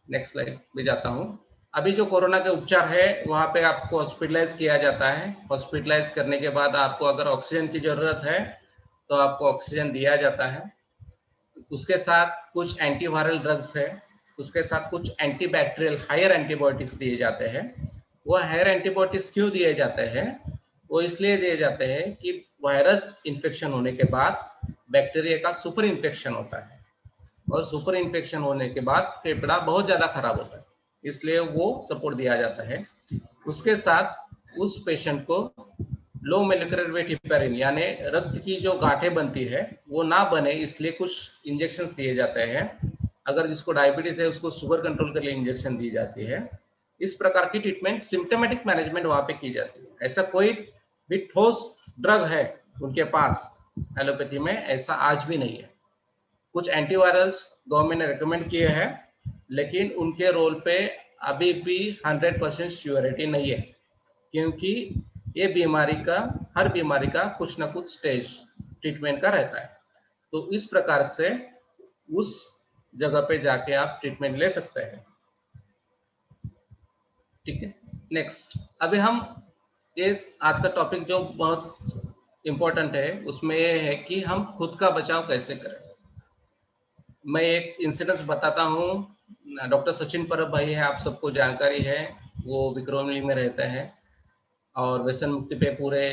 नेक्स्ट स्लाइड पे जाता हूँ। अभी जो कोरोना के उपचार है, वहाँ पे आपको हॉस्पिटलाइज किया जाता है। हॉस्पिटलाइज करने के बाद आपको अगर ऑक्सीजन की जरूरत है तो आपको ऑक्सीजन दिया जाता है। उसके साथ कुछ एंटीवायरल ड्रग्स है, उसके साथ कुछ एंटीबैक्टीरियल हायर एंटीबायोटिक्स दिए जाते हैं। वो हायर एंटीबायोटिक्स क्यों दिए जाते हैं? वो इसलिए दिए जाते हैं कि वायरस इन्फेक्शन होने के बाद बैक्टीरिया का सुपर इन्फेक्शन होता है, और सुपर इन्फेक्शन होने के बाद फेफड़ा बहुत ज्यादा खराब होता है, इसलिए वो सपोर्ट दिया जाता है। उसके साथ उस पेशेंट को लो मोलेकुलर वेट हेपेरिन यानी रक्त की जो गांठें बनती है वो ना बने, इसलिए कुछ इंजेक्शन दिए जाते हैं। अगर जिसको डायबिटीज है उसको शुगर कंट्रोल के लिए इंजेक्शन दी जाती है। इस प्रकार की ट्रीटमेंट, सिम्टोमेटिक मैनेजमेंट वहां पे की जाती है। ऐसा कोई भी ठोस ड्रग है उनके पास एलोपैथी में, ऐसा आज भी नहीं है। कुछ एंटीवायरल्स गवर्नमेंट ने रिकमेंड किए हैं, लेकिन उनके रोल पे अभी भी 100% श्योरिटी नहीं है, क्योंकि ये हर बीमारी का कुछ ना कुछ स्टेज ट्रीटमेंट का रहता है। तो इस प्रकार से उस जगह पे जाके आप ट्रीटमेंट ले सकते हैं। ठीक है, नेक्स्ट। अभी हम आज का टॉपिक जो बहुत इंपॉर्टेंट है, उसमें ये है कि हम खुद का बचाव कैसे करें। मैं एक इंसिडेंस बताता हूँ। डॉक्टर सचिन परब भाई है, आप सबको जानकारी है, वो विक्रमली में रहते हैं और व्यसन मुक्ति पे पूरे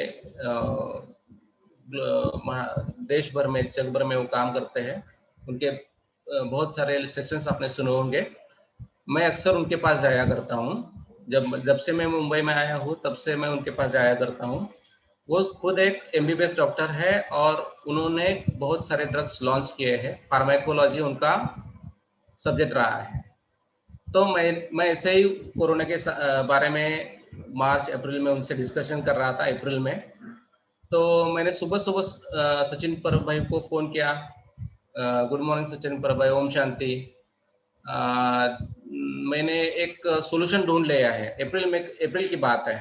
देश भर में, जग भर में वो काम करते हैं। उनके बहुत सारे सेशंस आपने सुने होंगे। मैं अक्सर उनके पास जाया करता हूँ। जब से मैं मुंबई में आया हूँ तब से मैं उनके पास जाया करता हूँ। वो खुद एक MBBS डॉक्टर है और उन्होंने बहुत सारे ड्रग्स लॉन्च किए हैं। फार्माकोलॉजी उनका सब्जेक्ट रहा है। तो मैं ऐसे ही कोरोना के बारे में मार्च अप्रैल में उनसे डिस्कशन कर रहा था, अप्रैल में। तो मैंने सुबह सुबह सचिन परब भाई को फोन किया। गुड मॉर्निंग सचिन परब भाई, ओम शांति। मैंने एक सोल्यूशन ढूंढ लिया है, अप्रैल की बात है।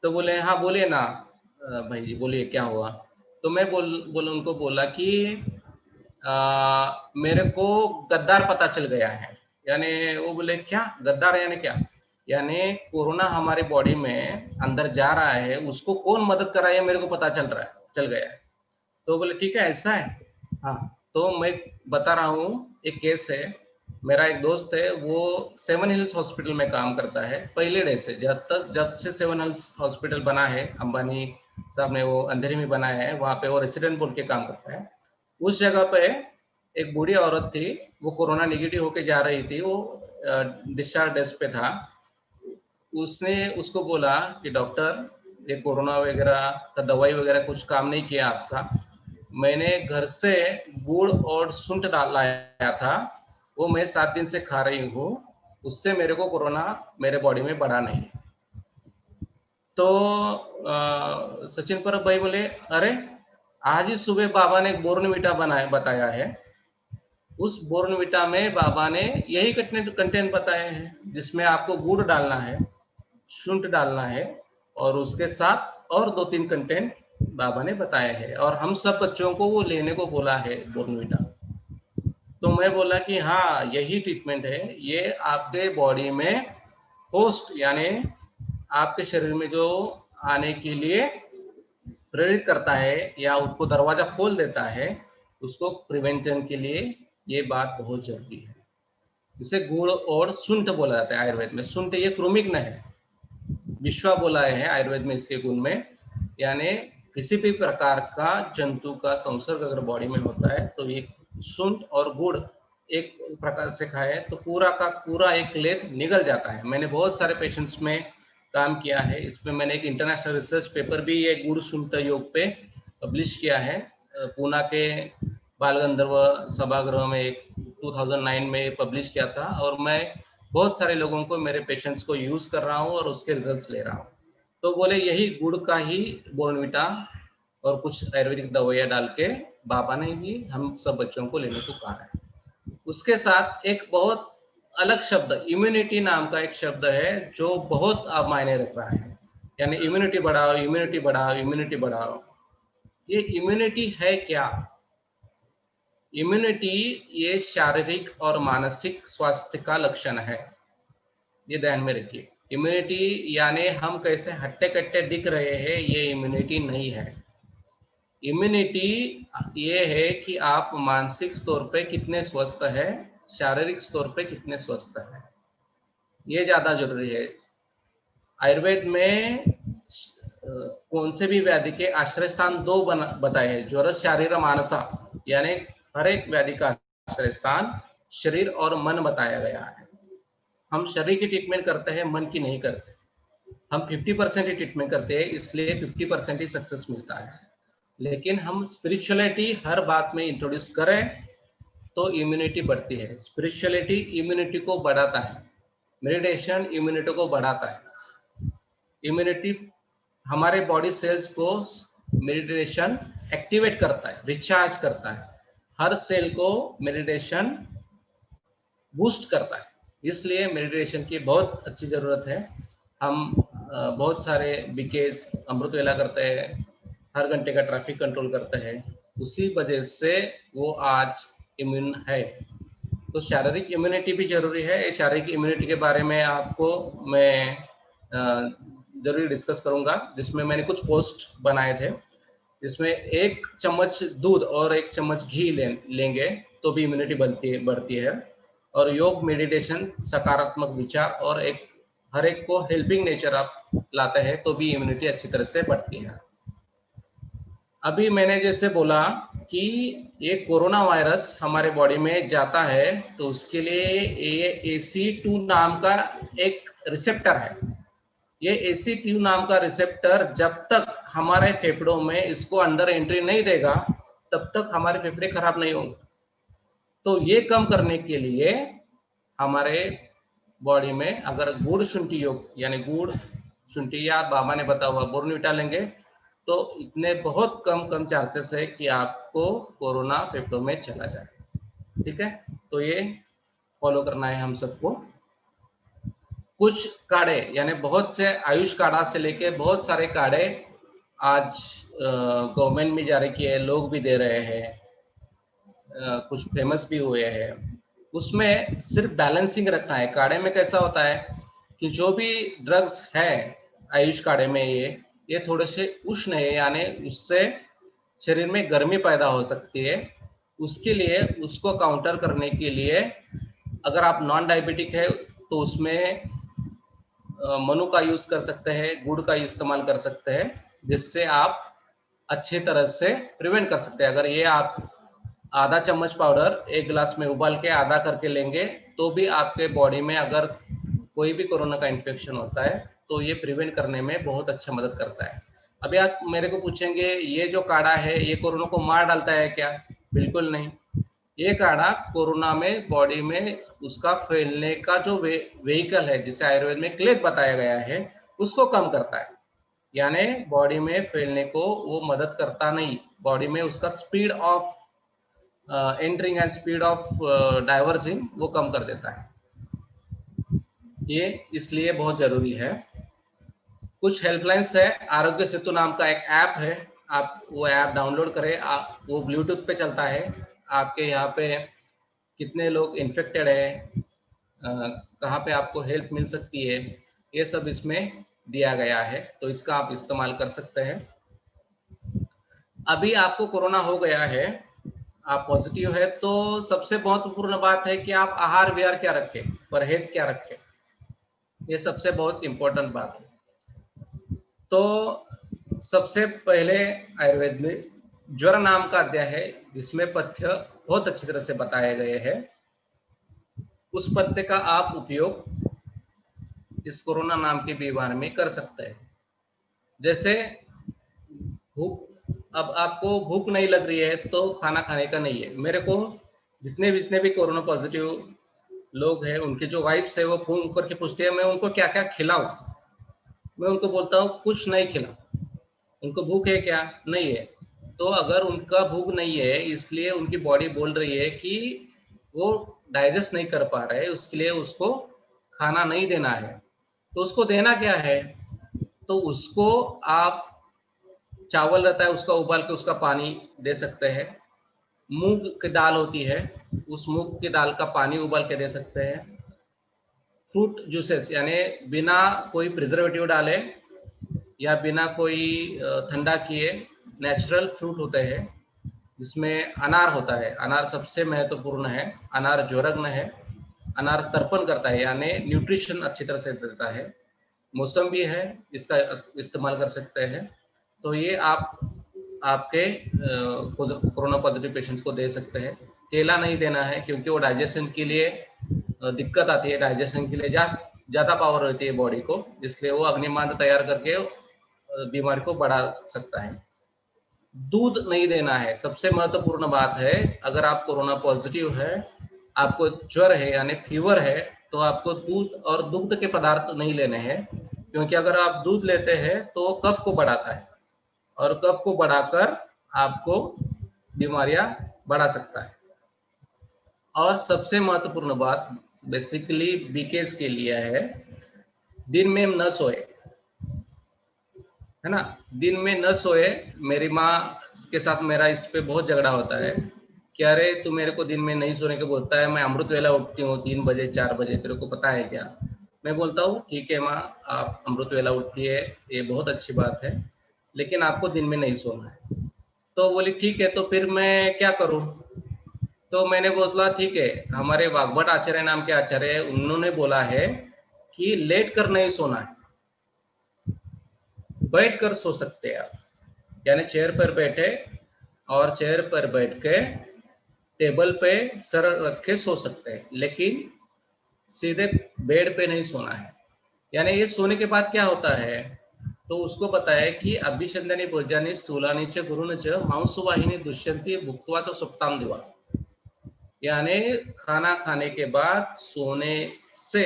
तो बोले हाँ बोलिए ना भाई जी, बोलिए क्या हुआ। तो मैं उनको बोला कि मेरे को गद्दार पता चल गया है। यानी वो बोले क्या गद्दार, यानी क्या? यानी कोरोना हमारे बॉडी में अंदर जा रहा है, उसको कौन मदद कर रहा है मेरे को पता चल गया है। तो बोले ठीक है, ऐसा है। हाँ, तो मैं बता रहा हूँ, एक केस है। मेरा एक दोस्त है, वो 7 हिल्स हॉस्पिटल में काम करता है पहले डे से। जब से 7 हिल्स हॉस्पिटल बना है, अंबानी साहब ने वो अंधेरी में बनाया है, वहां पे वो रेसिडेंट बोल के काम करता है। उस जगह पे एक बूढ़ी औरत थी, वो कोरोना नेगेटिव होके जा रही थी, वो डिस्चार्ज डेस्क पे था। उसने उसको बोला कि डॉक्टर, ये कोरोना वगैरह का दवाई वगैरह कुछ काम नहीं किया आपका। मैंने घर से गुड़ और सूंठ लाया था, वो मैं 7 दिन से खा रही हूँ, उससे मेरे को कोरोना मेरे बॉडी में बढ़ा नहीं। तो सचिन परब भाई बोले अरे, आज ही सुबह बाबा ने बोर्नविटा बताया है। उस बोर्नविटा में बाबा ने यही कंटेंट बताए हैं, जिसमें आपको गुड़ डालना है, शुंठ डालना है, और उसके साथ और 2-3 कंटेंट बाबा ने बताए हैं। और हम सब बच्चों को वो लेने को बोला है बोर्नविटा। तो मैं बोला कि हाँ यही ट्रीटमेंट है, ये आपके बॉडी में होस्ट यानी आपके शरीर में जो आने के लिए प्रेरित करता है या उसको दरवाजा खोल देता है, उसको प्रिवेंशन के लिए ये बात बहुत जरूरी है। इसे गुड़ और शुंठ बोला जाता है आयुर्वेद में। शुंठ ये क्रोमिक है, विश्वा बोला है आयुर्वेद में इसके गुण में, यानी किसी भी प्रकार का जंतु का संसर्ग अगर बॉडी में होता है तो ये शुंठ और गुड़ एक प्रकार से खाए तो पूरा का पूरा एक लेथ निगल जाता है। मैंने बहुत सारे पेशेंट्स में काम किया है, इसमें मैंने एक इंटरनेशनल रिसर्च पेपर भी ये गुड़ शुंठ योग पे पब्लिश किया है, पूना के बाल गंधर्व सभागृह में एक 2009 में पब्लिश किया था, और मैं बहुत सारे लोगों को, मेरे पेशेंट्स को यूज कर रहा हूँ और उसके रिजल्ट्स ले रहा हूँ। तो बोले यही गुड़ का ही बोर्नविटा और कुछ आयुर्वेदिक दवाइयाँ डाल के बाबा ने भी हम सब बच्चों को लेने को कहा है। उसके साथ एक बहुत अलग शब्द इम्यूनिटी नाम का एक शब्द है जो बहुत अब मायने रख रहा है, यानी इम्यूनिटी बढ़ाओ, इम्यूनिटी बढ़ाओ, इम्यूनिटी बढ़ाओ। ये इम्यूनिटी है क्या? इम्यूनिटी ये शारीरिक और मानसिक स्वास्थ्य का लक्षण है, ये ध्यान में रखिए। इम्यूनिटी यानी हम कैसे हट्टे कट्टे दिख रहे हैं, ये इम्यूनिटी नहीं है। इम्यूनिटी ये है कि आप मानसिक स्तर पे कितने स्वस्थ है, शारीरिक स्तर पे कितने स्वस्थ है, ये ज्यादा जरूरी है। आयुर्वेद में कौन से भी व्याधि के आश्रय स्थान दो बताए हैं, ज्वर शारीर मानसा, यानी हर एक व्याधि का आश्रय स्थान शरीर और मन बताया गया है। हम शरीर की ट्रीटमेंट करते हैं, मन की नहीं करते। हम 50% ही ट्रीटमेंट करते हैं, इसलिए 50% ही सक्सेस मिलता है। लेकिन हम स्पिरिचुअलिटी हर बात में इंट्रोड्यूस करें तो इम्यूनिटी बढ़ती है। स्पिरिचुअलिटी इम्यूनिटी को बढ़ाता है, मेडिटेशन इम्यूनिटी को बढ़ाता है। इम्यूनिटी हमारे बॉडी सेल्स को मेडिटेशन एक्टिवेट करता है, रिचार्ज करता है। हर सेल को मेडिटेशन बूस्ट करता है, इसलिए मेडिटेशन की बहुत अच्छी जरूरत है। हम बहुत सारे बीकेज अमृत वेला करते हैं, हर घंटे का ट्रैफिक कंट्रोल करते हैं, उसी वजह से वो आज इम्यून है। तो शारीरिक इम्यूनिटी भी जरूरी है। शारीरिक इम्यूनिटी के बारे में आपको मैं जरूर डिस्कस करूंगा, जिसमें मैंने कुछ पोस्ट बनाए थे, जिसमें 1 चम्मच दूध और 1 चम्मच घी लेंगे तो भी इम्यूनिटी बढ़ती है। और योग, मेडिटेशन, सकारात्मक विचार और हर एक को हेल्पिंग नेचर आप लाते हैं तो भी इम्यूनिटी अच्छी तरह से बढ़ती है। अभी मैंने जैसे बोला कि ये कोरोना वायरस हमारे बॉडी में जाता है तो उसके लिए ये AC2 नाम का एक रिसेप्टर है। ये AC2 नाम का रिसेप्टर जब तक हमारे फेफड़ों में इसको अंदर एंट्री नहीं देगा तब तक हमारे फेफड़े खराब नहीं होंगे। तो ये कम करने के लिए हमारे बॉडी में अगर गुड़ शुंठी योग यानी गुड़ शुंठी या बाबा ने बताया हुआ बोर्नविटा लेंगे तो इतने बहुत कम चांसेस है कि आपको कोरोना फेफड़ों में चला जाए। ठीक है, तो ये फॉलो करना है हम सबको। कुछ काढ़े यानी बहुत से आयुष काढ़ा से लेके बहुत सारे काढ़े आज गवर्नमेंट में जारी किए, लोग भी दे रहे हैं, कुछ फेमस भी हुए हैं। उसमें सिर्फ बैलेंसिंग रखना है। काढ़े में कैसा होता है कि जो भी ड्रग्स है आयुष काढ़े में ये थोड़े से उष्ण है, यानी उससे शरीर में गर्मी पैदा हो सकती है। उसके लिए उसको काउंटर करने के लिए अगर आप नॉन डायबिटिक है तो उसमें मनु का यूज कर सकते हैं, गुड़ का इस्तेमाल कर सकते हैं, जिससे आप अच्छे तरह से प्रिवेंट कर सकते हैं। अगर ये आप आधा चम्मच पाउडर 1 गिलास में उबाल के आधा करके लेंगे तो भी आपके बॉडी में अगर कोई भी कोरोना का इन्फेक्शन होता है तो ये प्रिवेंट करने में बहुत अच्छा मदद करता है। अभी आप मेरे को पूछेंगे ये जो काढ़ा है ये कोरोना को मार डालता है क्या? बिल्कुल नहीं। ये काढ़ा कोरोना में बॉडी में उसका फैलने का जो व्हीकल है, जिसे आयुर्वेद में क्लेथ बताया गया है, उसको कम करता है। यानी बॉडी में फैलने को वो मदद करता नहीं, बॉडी में उसका speed of entering and speed of diverging वो कम कर देता है। ये इसलिए बहुत जरूरी है। कुछ हेल्पलाइंस है, आरोग्य सेतु नाम का एक ऐप है, आप वो ऐप डाउनलोड करें। आप वो ब्लूटूथ पे चलता है, आपके यहाँ पे कितने लोग इन्फेक्टेड है, कहाँ पे आपको हेल्प मिल सकती है, ये सब इसमें दिया गया है, तो इसका आप इस्तेमाल कर सकते हैं। अभी आपको कोरोना हो गया है, आप पॉजिटिव है, तो सबसे महत्वपूर्ण बात है कि आप आहार विहार क्या रखें, परहेज क्या रखें, ये सबसे बहुत इंपॉर्टेंट बात है। तो सबसे पहले आयुर्वेद में ज्वर नाम का अध्याय है जिसमें पथ्य बहुत अच्छी तरह से बताए गए हैं। उस पत्ते का आप उपयोग इस कोरोना नाम की बीमारी में कर सकते हैं। जैसे भूख, अब आपको भूख नहीं लग रही है तो खाना खाने का नहीं है। मेरे को जितने भी कोरोना पॉजिटिव लोग हैं, उनकी जो वाइफ्स है वो फोन करके पूछती है मैं उनको क्या क्या खिलाऊं। मैं उनको बोलता हूँ कुछ नहीं खिलाओ। उनको भूख है क्या? नहीं है। तो अगर उनका भूख नहीं है इसलिए उनकी बॉडी बोल रही है कि वो डाइजेस्ट नहीं कर पा रहे, उसके लिए उसको खाना नहीं देना है। तो उसको देना क्या है? तो उसको आप चावल रहता है उसका उबाल के उसका पानी दे सकते हैं। मूंग की दाल होती है, उस मूंग की दाल का पानी उबाल के दे सकते हैं। फ्रूट जूसेस यानी बिना कोई प्रिजर्वेटिव डाले या बिना कोई ठंडा किए नेचुरल फ्रूट होते हैं, जिसमें अनार होता है। अनार सबसे महत्वपूर्ण है। अनार ज्वरग्न है, अनार तर्पण करता है यानी न्यूट्रिशन अच्छी तरह से देता है। मौसम्बी है, इसका इस्तेमाल कर सकते हैं। तो ये आप आपके कोरोना पॉजिटिव पेशेंट्स को दे सकते हैं। केला नहीं देना है क्योंकि वो डाइजेशन के लिए दिक्कत आती है, डाइजेशन के लिए ज़्यादा पावर रहती है बॉडी को, इसलिए वो अग्निमांद तैयार करके बीमारी को बढ़ा सकता है। दूध नहीं देना है, सबसे महत्वपूर्ण बात है। अगर आप कोरोना पॉजिटिव है, आपको ज्वर है यानी फीवर है, तो आपको दूध और दुग्ध के पदार्थ नहीं लेने हैं, क्योंकि अगर आप दूध लेते हैं तो वो कफ को बढ़ाता है और कफ को बढ़ाकर आपको बीमारियां बढ़ा सकता है। और सबसे महत्वपूर्ण बात बेसिकली बीकेज के लिए है, दिन में न सोए, है ना। दिन में न सोए। मेरी माँ के साथ मेरा इस पे बहुत झगड़ा होता है कि अरे तू मेरे को दिन में नहीं सोने के बोलता है, मैं अमृत वेला उठती हूँ 3 बजे 4 बजे, तेरे को पता है क्या? मैं बोलता हूँ ठीक है माँ, आप अमृत वेला उठती है, ये बहुत अच्छी बात है, लेकिन आपको दिन में नहीं सोना है। तो बोली ठीक है, तो फिर मैं क्या करूँ? तो मैंने बोला ठीक है, हमारे वाग्भट आचार्य नाम के आचार्य है, उन्होंने बोला है कि लेट कर नहीं सोना है, बैठ कर सो सकते हैं आप, यानी चेयर पर बैठे और चेयर पर बैठ के टेबल पे सर रख के सो सकते हैं, लेकिन सीधे बेड पे नहीं सोना है। यानी ये सोने के बाद क्या होता है, तो उसको बताया कि अभिषंदनी भोज्यानि स्थूलानि च गुरुन च मांसवाहिनी दुष्यंती भुक्त्वा च सुप्ताम दिवा। यानी खाना खाने के बाद सोने से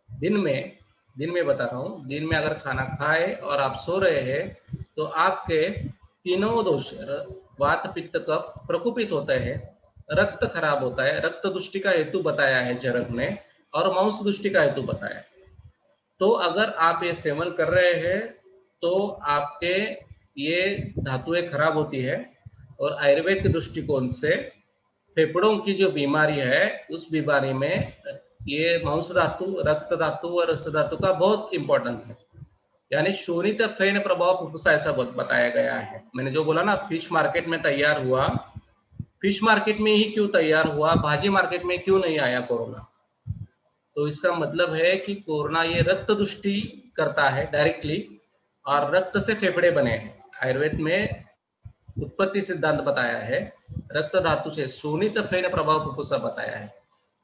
दिन में बता रहा हूँ, दिन में अगर खाना खाए और आप सो रहे हैं तो आपके तीनों दोष वात पित्त कफ प्रकोपित होते हैं, रक्त खराब होता है। रक्त दुष्टि का हेतु बताया है चरक ने, और मांस दुष्टि का हेतु बताया है। तो अगर आप ये सेवन कर रहे हैं तो आपके ये धातुएं खराब होती है, और आयुर्वेद के दृष्टिकोण से फेफड़ों की जो बीमारी है उस बीमारी में ये मांस धातु, रक्त धातु और रस धातु का बहुत इंपॉर्टेंट है। यानी शोणित फैन प्रभाव फुफ्फुसा, ऐसा बताया गया है। मैंने जो बोला ना, फिश मार्केट में तैयार हुआ, फिश मार्केट में ही क्यों तैयार हुआ, भाजी मार्केट में क्यों नहीं आया कोरोना? तो इसका मतलब है कि कोरोना ये रक्त दुष्टि करता है डायरेक्टली, और रक्त से फेफड़े बने हैं। आयुर्वेद में उत्पत्ति सिद्धांत बताया है, रक्त धातु से शोणित फैन प्रभाव फुफ्फुसा बताया है।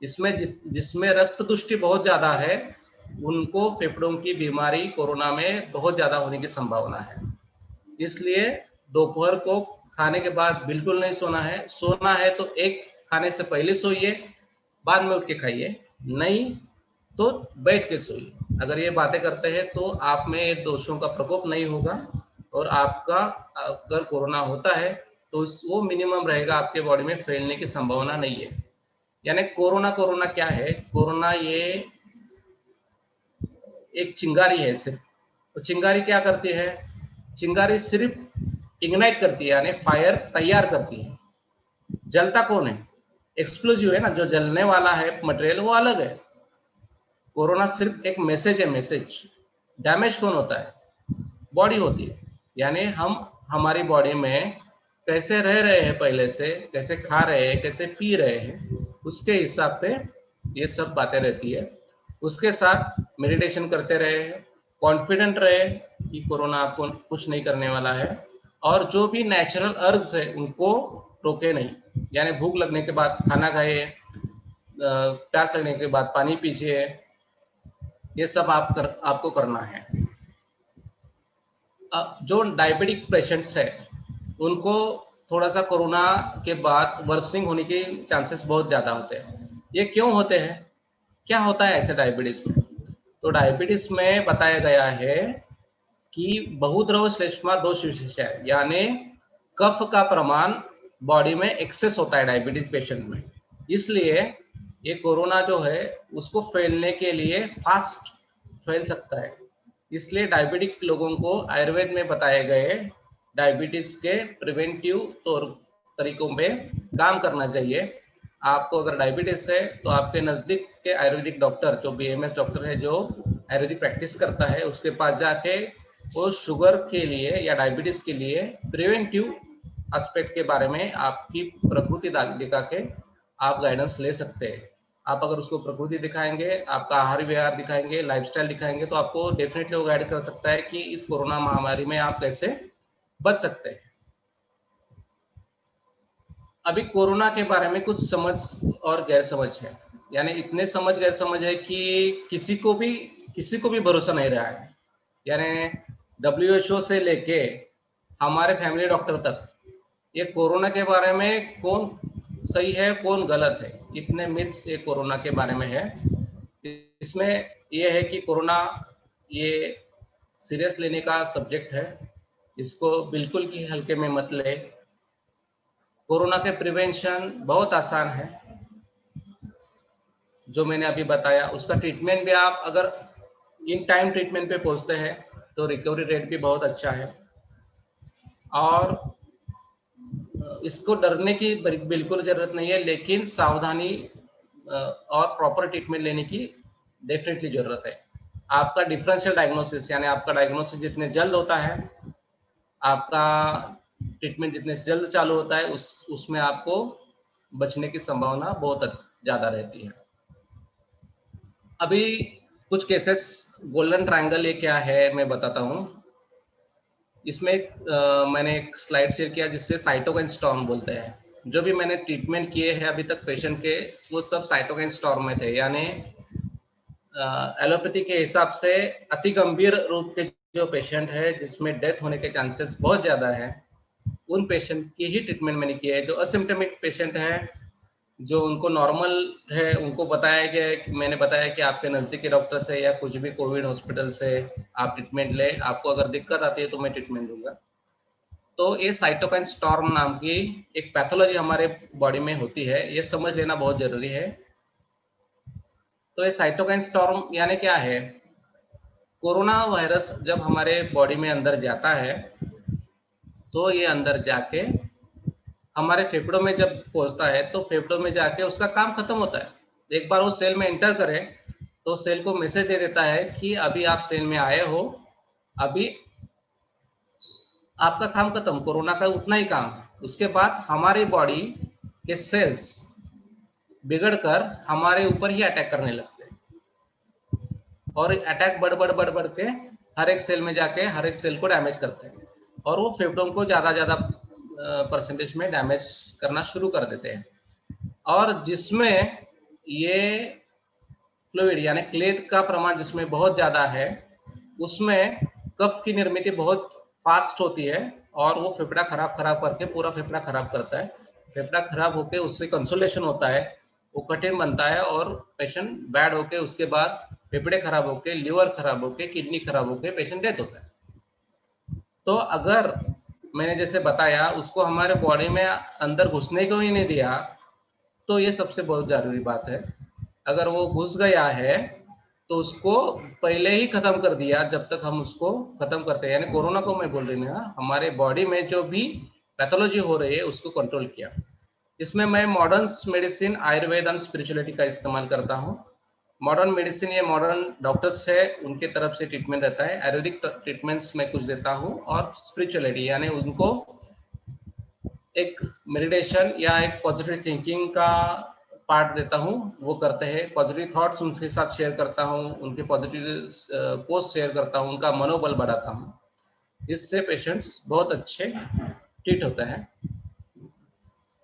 इसमें जिसमें रक्त दुष्टि बहुत ज्यादा है उनको फेफड़ों की बीमारी कोरोना में बहुत ज्यादा होने की संभावना है। इसलिए दोपहर को खाने के बाद बिल्कुल नहीं सोना है। सोना है तो एक खाने से पहले सोइए, बाद में उठ के खाइए, नहीं तो बैठ के सोइए। अगर ये बातें करते हैं तो आप में दोषों का प्रकोप नहीं होगा, और आपका अगर कोरोना होता है तो वो मिनिमम रहेगा, आपके बॉडी में फैलने की संभावना नहीं है। यानी कोरोना क्या है? कोरोना ये एक चिंगारी है सिर्फ। तो चिंगारी क्या करती है? चिंगारी सिर्फ इग्नाइट करती है, यानी फायर तैयार करती है। जलता कौन है? एक्सप्लोजिव है ना, जो जलने वाला है मटेरियल वो अलग है। कोरोना सिर्फ एक मैसेज है, मैसेज। डैमेज कौन होता है? बॉडी होती है। यानी हम हमारी बॉडी में कैसे रह रहे हैं, पहले से कैसे खा रहे हैं, कैसे पी रहे हैं, उसके हिसाब पे ये सब बातें रहती है। उसके साथ मेडिटेशन करते रहे, कॉन्फिडेंट रहे कि कोरोना आपको कुछ नहीं करने वाला है, और जो भी नेचुरल अर्ग्स है उनको रोके नहीं। यानी भूख लगने के बाद खाना खाइए, प्यास लगने के बाद पानी पीजिए, ये सब आपको करना है। जो डायबिटिक पेशेंट्स है उनको थोड़ा सा कोरोना के बाद वर्सनिंग होने के चांसेस बहुत ज़्यादा होते हैं। ये क्यों होते हैं? क्या होता है ऐसे डायबिटीज़ में? तो डायबिटीज़ में बताया गया है कि बहुद्रव श्लेष्मा दोष विशेष है, यानी कफ का प्रमाण बॉडी में एक्सेस होता है डायबिटिक पेशेंट में। इसलिए ये कोरोना जो है उसको फैलने के लिए फास्ट फैल सकता है। इसलिए डायबिटिक लोगों को आयुर्वेद में बताए गए डायबिटीज के प्रिवेंटिव तरीकों में काम करना चाहिए। आपको अगर डायबिटीज है तो आपके नजदीक के आयुर्वेदिक डॉक्टर, जो बीएमएस डॉक्टर है, जो आयुर्वेदिक प्रैक्टिस करता है, उसके पास जाके वो शुगर के लिए या डायबिटीज के लिए प्रिवेंटिव एस्पेक्ट के बारे में आपकी प्रकृति दिखा के आप गाइडेंस ले सकते हैं। आप अगर उसको प्रकृति दिखाएंगे, आपका आहार विहार दिखाएंगे, लाइफस्टाइल दिखाएंगे, तो आपको डेफिनेटली वो गाइड कर सकता है कि इस कोरोना महामारी में आप कैसे बच सकते हैं। अभी कोरोना के बारे में कुछ समझ और गैर समझ है, यानी इतने समझ गैर समझ है कि किसी को भी भरोसा नहीं रहा है। यानी WHO से लेके हमारे फैमिली डॉक्टर तक ये कोरोना के बारे में कौन सही है कौन गलत है, इतने मिथ्स ये कोरोना के बारे में है। इसमें ये है कि कोरोना ये सीरियस लेने का सब्जेक्ट है, इसको बिल्कुल ही हल्के में मत ले। कोरोना के प्रिवेंशन बहुत आसान है, जो मैंने अभी बताया। उसका ट्रीटमेंट भी आप अगर इन टाइम ट्रीटमेंट पे पहुंचते हैं तो रिकवरी रेट भी बहुत अच्छा है। और इसको डरने की बिल्कुल जरूरत नहीं है, लेकिन सावधानी और प्रॉपर ट्रीटमेंट लेने की डेफिनेटली जरूरत है। आपका डिफरेंशियल डायग्नोसिस, यानी आपका डायग्नोसिस जितने जल्द होता है, आपका ट्रीटमेंट जितने जल्द चालू होता है, उसमें आपको बचने की संभावना बहुत ज्यादा रहती है। अभी कुछ केसेस, गोल्डन ट्रायंगल ये क्या है मैं बताता हूँ। इसमें मैंने एक स्लाइड शेयर किया जिससे साइटोकाइन स्टॉर्म बोलते हैं। जो भी मैंने ट्रीटमेंट किए हैं अभी तक पेशेंट के, वो सब साइटोकाइन स्टॉर्म में थे। यानी एलोपैथी के हिसाब से अति गंभीर रूप के जो पेशेंट है जिसमें डेथ होने के चांसेस बहुत ज्यादा है, उन पेशेंट की ही ट्रीटमेंट मैंने किया है। जो असिम्प्टोमेटिक पेशेंट है, जो उनको नॉर्मल है, उनको बताया गया, मैंने बताया कि आपके नजदीकी डॉक्टर से या कुछ भी कोविड हॉस्पिटल से आप ट्रीटमेंट ले। आपको अगर दिक्कत आती है तो मैं ट्रीटमेंट दूंगा। तो ये साइटोकाइन स्टॉर्म नाम की एक पैथोलॉजी हमारे बॉडी में होती है, ये समझ लेना बहुत जरूरी है। तो ये साइटोकाइन स्टॉर्म यानी क्या है? कोरोना वायरस जब हमारे बॉडी में अंदर जाता है तो ये अंदर जाके हमारे फेफड़ों में जब पहुंचता है तो फेफड़ों में जाके उसका काम खत्म होता है। एक बार वो सेल में एंटर करे तो सेल को मैसेज दे देता है कि अभी आप सेल में आए हो, अभी आपका काम खत्म, कोरोना का उतना ही काम। उसके बाद हमारी बॉडी के सेल्स बिगड़कर हमारे ऊपर ही अटैक करने लगते हैं, और अटैक बढ़ बढ़ के हर एक सेल में जाके हर एक सेल को डैमेज करते हैं, और वो फेफड़ों को ज्यादा परसेंटेज में डैमेज करना शुरू कर देते हैं। और जिसमें ये फ्लूइड यानी क्लेद का प्रमाण जिसमें बहुत ज्यादा है, उसमें कफ की निर्मित बहुत फास्ट होती है, और वो फेफड़ा खराब करके पूरा फेफड़ा खराब करता है। फेफड़ा खराब होके उससे कंसोलेशन होता है, वो कठिन बनता है, और पेशेंट बैड होके उसके बाद फेफड़े खराब होके, लिवर खराब होके, किडनी खराब होके पेशेंट डेथ होता है। तो अगर मैंने जैसे बताया उसको हमारे बॉडी में अंदर घुसने को ही नहीं दिया, तो ये सबसे बहुत जरूरी बात है। अगर वो घुस गया है तो उसको पहले ही खत्म कर दिया, जब तक हम उसको खत्म करते हैं। यानी कोरोना को मैं बोल रही हूँ, हमारे बॉडी में जो भी पैथोलॉजी हो रही है उसको कंट्रोल किया। इसमें मैं मॉडर्न मेडिसिन, आयुर्वेद और स्पिरिचुअलिटी का इस्तेमाल करता हूँ। मॉडर्न मेडिसिन, ये मॉडर्न डॉक्टर्स है उनके तरफ से ट्रीटमेंट रहता है। आयुर्वेदिक ट्रीटमेंट्स में कुछ देता हूँ, और स्पिरिचुअलिटी यानी उनको एक मेडिटेशन या एक पॉजिटिव थिंकिंग का पार्ट देता हूँ, वो करते हैं। पॉजिटिव थॉट्स उनके साथ शेयर करता हूँ, उनके पॉजिटिव पोस्ट शेयर करता हूँ, उनका मनोबल बढ़ाता हूँ। इससे पेशेंट्स बहुत अच्छे ट्रीट होते हैं।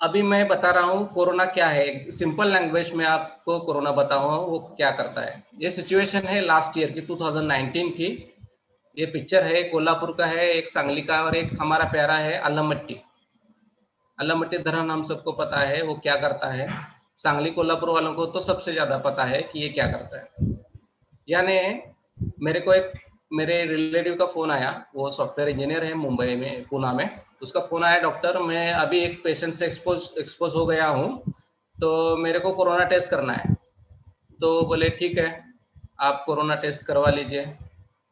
अभी मैं बता रहा हूँ कोरोना क्या है, सिंपल लैंग्वेज में आपको कोरोना बताऊँ वो क्या करता है। ये सिचुएशन है लास्ट ईयर की, 2019 की। ये पिक्चर है, कोल्हापुर का है, एक सांगली का, और एक हमारा प्यारा है अलमट्टी। अलमट्टी धरण हम सबको पता है वो क्या करता है। सांगली कोल्हापुर वालों को तो सबसे ज्यादा पता है कि ये क्या करता है। यानी मेरे को एक मेरे रिलेटिव का फोन आया, वो सॉफ्टवेयर इंजीनियर है मुंबई में, पूना में। उसका फोन आया, डॉक्टर मैं अभी एक पेशेंट से एक्सपोज हो गया हूँ, तो मेरे को कोरोना टेस्ट करना है। तो बोले ठीक है, आप कोरोना टेस्ट करवा लीजिए।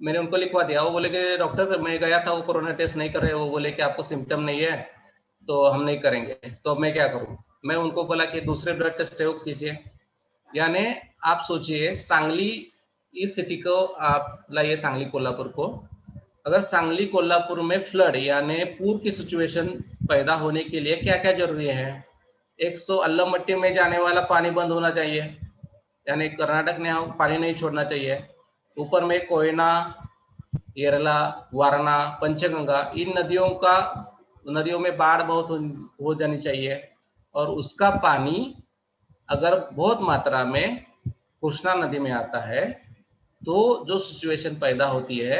मैंने उनको लिखवा दिया। वो बोले कि डॉक्टर मैं गया था, वो कोरोना टेस्ट नहीं कर रहे। वो बोले कि आपको सिम्टम नहीं है तो हम नहीं करेंगे। तो मैं क्या करूं? मैं उनको बोला कि दूसरे ब्लड टेस्ट है वो कीजिए। यानी आप सोचिए, सांगली इस सिटी को आप लाइए, सांगली कोल्हापुर को। अगर सांगली कोल्हापुर में फ्लड यानी पूर की सिचुएशन पैदा होने के लिए क्या क्या जरूरी है? 100 अल्लमट्टी में जाने वाला पानी बंद होना चाहिए, यानी कर्नाटक ने हम पानी नहीं छोड़ना चाहिए। ऊपर में कोयना, येरला, वारणा, पंचगंगा, इन नदियों में बाढ़ बहुत हो जानी चाहिए। और उसका पानी अगर बहुत मात्रा में कृष्णा नदी में आता है तो जो सिचुएशन पैदा होती है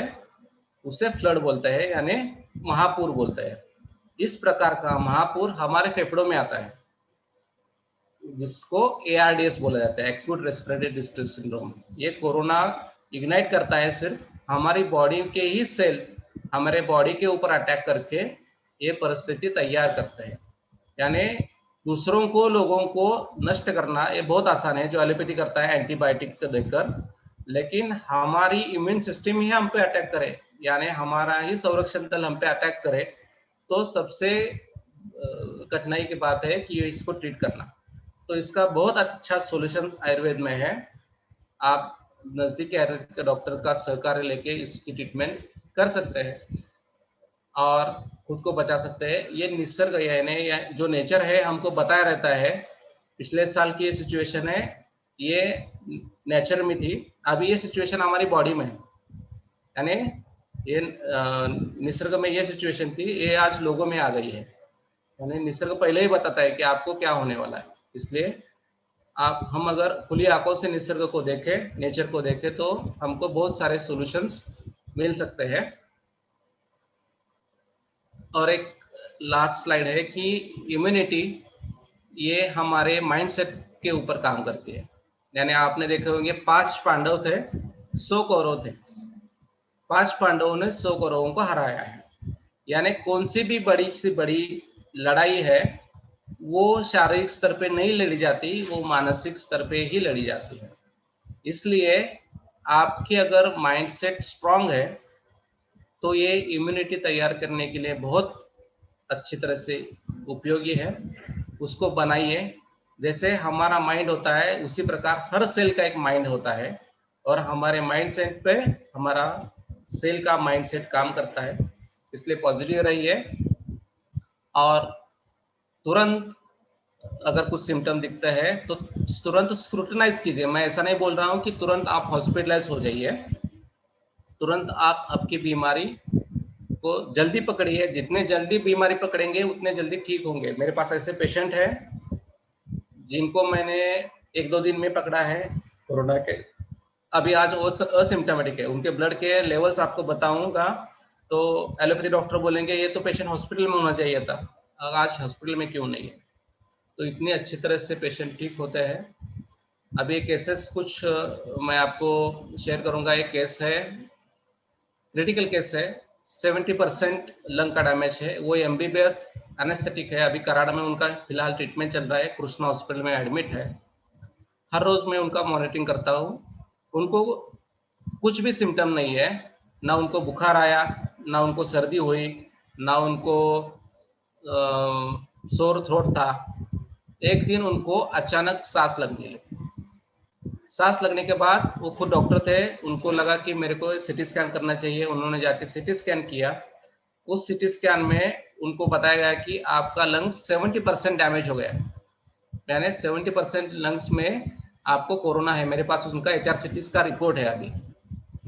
उसे फ्लड बोलते हैं, यानी महापूर बोलते हैं। इस प्रकार का महापूर हमारे फेफड़ों में आता है, जिसको ARDS बोला जाता है, एक्यूट रेस्पिरेटरी डिस्ट्रेस सिंड्रोम। ये कोरोना इग्नाइट करता है, सिर्फ हमारी बॉडी के ही सेल हमारे बॉडी के ऊपर अटैक करके ये परिस्थिति तैयार करते हैं। यानी दूसरों को, लोगों को नष्ट करना ये बहुत आसान है, जो एलोपैथी करता है एंटीबायोटिक देकर। लेकिन हमारी इम्यून सिस्टम ही हम पे अटैक करे, यानी हमारा ही संरक्षण दल हम पे अटैक करे, तो सबसे कठिनाई की बात है कि इसको ट्रीट करना। तो इसका बहुत अच्छा सॉल्यूशन आयुर्वेद में है। आप नजदीकी आयुर्वेद डॉक्टर का सहकार्य लेके इसकी ट्रीटमेंट कर सकते हैं और खुद को बचा सकते हैं। ये निसर्ग यानी जो नेचर है हमको बताया रहता है। पिछले साल की ये सिचुएशन है, ये नेचर में थी, अभी ये सिचुएशन हमारी बॉडी में है। यानी ये निसर्ग में ये सिचुएशन थी, ये आज लोगों में आ गई है। यानी निसर्ग पहले ही बताता है कि आपको क्या होने वाला है। इसलिए हम अगर खुली आंखों से निसर्ग को देखें, नेचर को देखें, तो हमको बहुत सारे सॉल्यूशंस मिल सकते हैं। और एक लास्ट स्लाइड है कि इम्यूनिटी ये हमारे माइंडसेट के ऊपर काम करती है। यानी आपने देखे होंगे 5 पांडव थे, 100 कौरव थे। 5 पांडवों ने 100 कौरवों को हराया है। यानी कौन सी भी बड़ी से बड़ी लड़ाई है वो शारीरिक स्तर पे नहीं लड़ी जाती, वो मानसिक स्तर पे ही लड़ी जाती है। इसलिए आपके अगर माइंडसेट स्ट्रांग है तो ये इम्यूनिटी तैयार करने के लिए बहुत अच्छी तरह से उपयोगी है। उसको बनाइए। जैसे हमारा माइंड होता है उसी प्रकार हर सेल का एक माइंड होता है, और हमारे माइंडसेट पे हमारा सेल का माइंडसेट काम करता है। इसलिए पॉजिटिव रहिए और तुरंत अगर कुछ सिम्टम दिखता है तो तुरंत स्क्रूटनाइज कीजिए। मैं ऐसा नहीं बोल रहा हूँ कि तुरंत आप हॉस्पिटलाइज हो जाइए, तुरंत आप आपकी बीमारी को जल्दी पकड़िए। जितने जल्दी बीमारी पकड़ेंगे उतने जल्दी ठीक होंगे। मेरे पास ऐसे पेशेंट हैं जिनको मैंने 1-2 दिन में पकड़ा है कोरोना के। अभी आज असिम्टोमेटिक है, उनके ब्लड के लेवल्स आपको बताऊंगा तो एलोपैथी डॉक्टर बोलेंगे ये तो पेशेंट हॉस्पिटल में होना चाहिए था, आज हॉस्पिटल में क्यों नहीं है। तो इतनी अच्छी तरह से पेशेंट ठीक होते हैं। अभी केसेस कुछ मैं आपको शेयर करूंगा। एक केस है, क्रिटिकल केस है, 70% लंग का डैमेज है। वो MBBS एनेस्थेटिक है, अभी कराड़ में उनका फिलहाल ट्रीटमेंट चल रहा है, कृष्णा हॉस्पिटल में एडमिट है। हर रोज मैं उनका मॉनिटरिंग करता हूँ। उनको कुछ भी सिम्टम नहीं है, ना उनको बुखार आया, ना उनको सर्दी हुई, ना उनको सोर थ्रोट था। एक दिन उनको अचानक सांस लगने लगी। सांस लगने के बाद वो खुद डॉक्टर थे, उनको लगा कि मेरे को सीटी स्कैन करना चाहिए। उन्होंने जाके सीटी स्कैन किया। उस सीटी स्कैन में उनको बताया गया कि आपका लंग्स 70% डैमेज हो गया है, यानी 70% लंग्स में आपको कोरोना है। मेरे पास उनका HRCT का रिपोर्ट है, अभी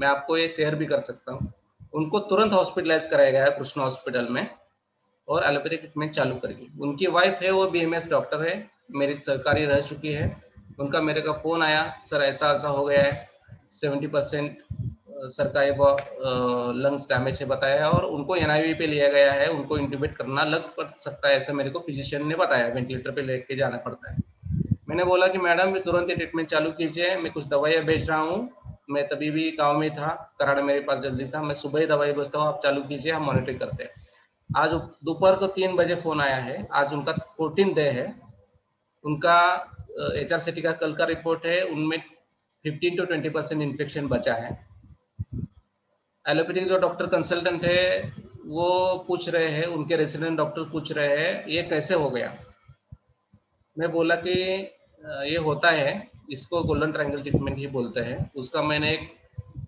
मैं आपको ये शेयर भी कर सकता हूँ। उनको तुरंत हॉस्पिटलाइज कराया गया है कृष्णा हॉस्पिटल में और एलोपैथी ट्रीटमेंट चालू करेगी। उनकी वाइफ है, वो BMS डॉक्टर है, मेरी सहकारी रह चुकी है। उनका मेरे का फ़ोन आया, सर ऐसा ऐसा हो गया है, 70% सर का ये लंग्स डैमेज है बताया, और उनको NIV पे लिया गया है, उनको इंट्यूबेट करना लग पड़ सकता है, ऐसा मेरे को फिजिशियन ने बताया, वेंटिलेटर पे लेके जाना पड़ता है। मैंने बोला कि मैडम तुरंत ही ट्रीटमेंट चालू कीजिए, मैं कुछ दवाइयाँ भेज रहा हूँ। मैं तभी भी गाँव में था, कराड़ मेरे पास जल्दी था, मैं सुबह ही दवाई भेजता हूँ, आप चालू कीजिए, हम मॉनिटरिंग करते हैं। आज दोपहर को 3 बजे फोन आया है, आज उनका 14 डे है। उनका HRCT का कल का रिपोर्ट है, उनमें 15 to 20% इन्फेक्शन बचा है। एलोपैथिक जो डॉक्टर कंसल्टेंट है वो पूछ रहे हैं, उनके रेसिडेंट डॉक्टर पूछ रहे हैं ये कैसे हो गया। मैं बोला कि ये होता है, इसको गोल्डन ट्रायंगल ट्रीटमेंट ही बोलते हैं। उसका मैंने एक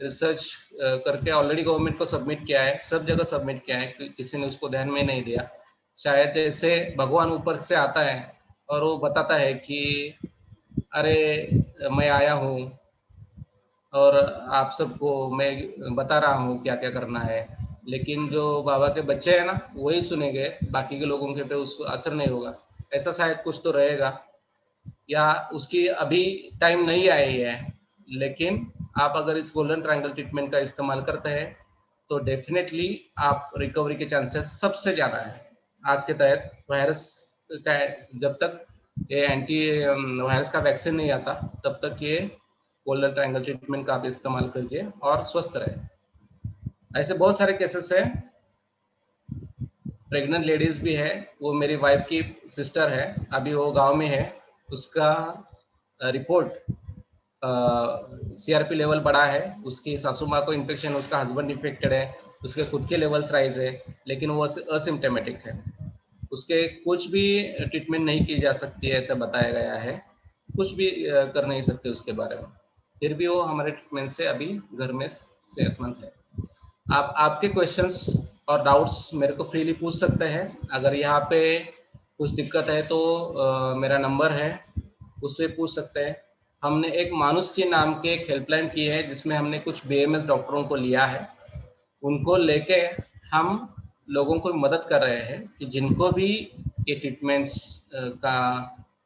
रिसर्च करके ऑलरेडी गवर्नमेंट को सबमिट किया है, सब जगह सबमिट किया है, किसी ने उसको ध्यान में नहीं दिया। शायद ऐसे भगवान ऊपर से आता है और वो बताता है कि अरे मैं आया हूँ और आप सबको मैं बता रहा हूँ क्या क्या करना है। लेकिन जो बाबा के बच्चे हैं ना, वही सुनेंगे, बाकी के लोगों के पे उसको असर नहीं होगा। ऐसा शायद कुछ तो रहेगा, या उसकी अभी टाइम नहीं आई है। लेकिन आप अगर इस गोल्डन ट्रायंगल ट्रीटमेंट का इस्तेमाल करते हैं तो डेफिनेटली आप रिकवरी के चांसेस सबसे ज़्यादा है। आज के तहत वायरस का, जब तक ये एंटी वायरस का वैक्सीन नहीं आता तब तक ये गोल्डन ट्रायंगल ट्रीटमेंट का आप इस्तेमाल करिए और स्वस्थ रहे। ऐसे बहुत सारे केसेस हैं। प्रेग्नेंट लेडीज भी है, वो मेरी वाइफ की सिस्टर है, अभी वो गांव में है। उसका रिपोर्ट CRP लेवल बढ़ा है, उसकी सासू माँ को इन्फेक्शन, उसका हस्बैंड इन्फेक्टेड है, उसके खुद के लेवल्स राइज है, लेकिन वो असिम्टोमेटिक है। उसके कुछ भी ट्रीटमेंट नहीं की जा सकती है, ऐसा बताया गया है, कुछ भी कर नहीं सकते उसके बारे में। फिर भी वो हमारे ट्रीटमेंट से अभी घर में सेहतमंद है। आप आपके क्वेश्चंस और डाउट्स मेरे को फ्रीली पूछ सकते हैं। अगर यहाँ पे कुछ दिक्कत है तो मेरा नंबर है, उससे पूछ सकते हैं। हमने एक मानुष के नाम के एक हेल्पलाइन की है, जिसमें हमने कुछ BMS डॉक्टरों को लिया है। उनको लेके हम लोगों को मदद कर रहे हैं कि जिनको भी ये ट्रीटमेंट्स का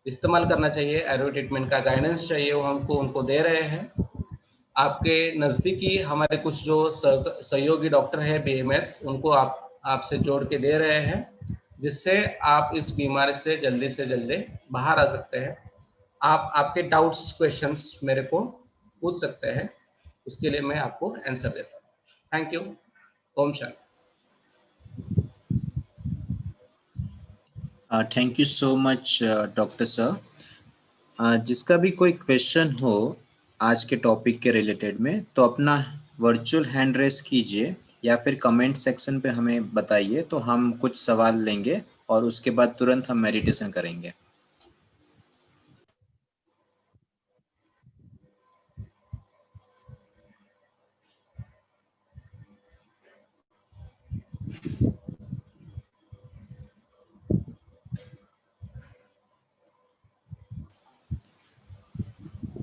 इस्तेमाल करना चाहिए, आयुर्वेद ट्रीटमेंट का गाइडेंस चाहिए, वो हमको उनको दे रहे हैं। आपके नज़दीकी हमारे कुछ जो सहयोगी डॉक्टर हैं BMS, उनको आपसे जोड़ के दे रहे हैं, जिससे आप इस बीमारी से जल्दी बाहर आ सकते हैं। आप आपके डाउट्स क्वेश्चंस मेरे को पूछ सकते हैं, उसके लिए मैं आपको आंसर देता हूँ। Thank you. ओम शांति। Thank you so much doctor sir. जिसका भी कोई क्वेश्चन हो आज के टॉपिक के रिलेटेड में, तो अपना वर्चुअल हैंड रेस कीजिए या फिर कमेंट सेक्शन पे हमें बताइए, तो हम कुछ सवाल लेंगे और उसके बाद तुरंत हम मेडिटेशन करेंगे।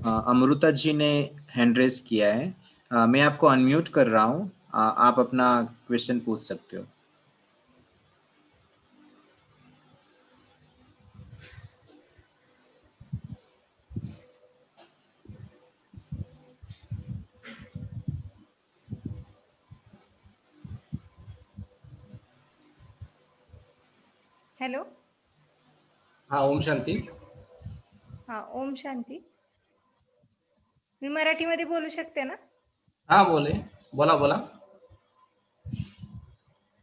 अमृता जी ने हैंड रेस किया है। मैं आपको अनम्यूट कर रहा हूँ, आप अपना क्वेश्चन पूछ सकते हो। हॅलो. हाँ ओम शांति। हा, ओम शांती. मी मराठीमध्ये बोलू शकते ना? हाँ बोले, बोला बोला।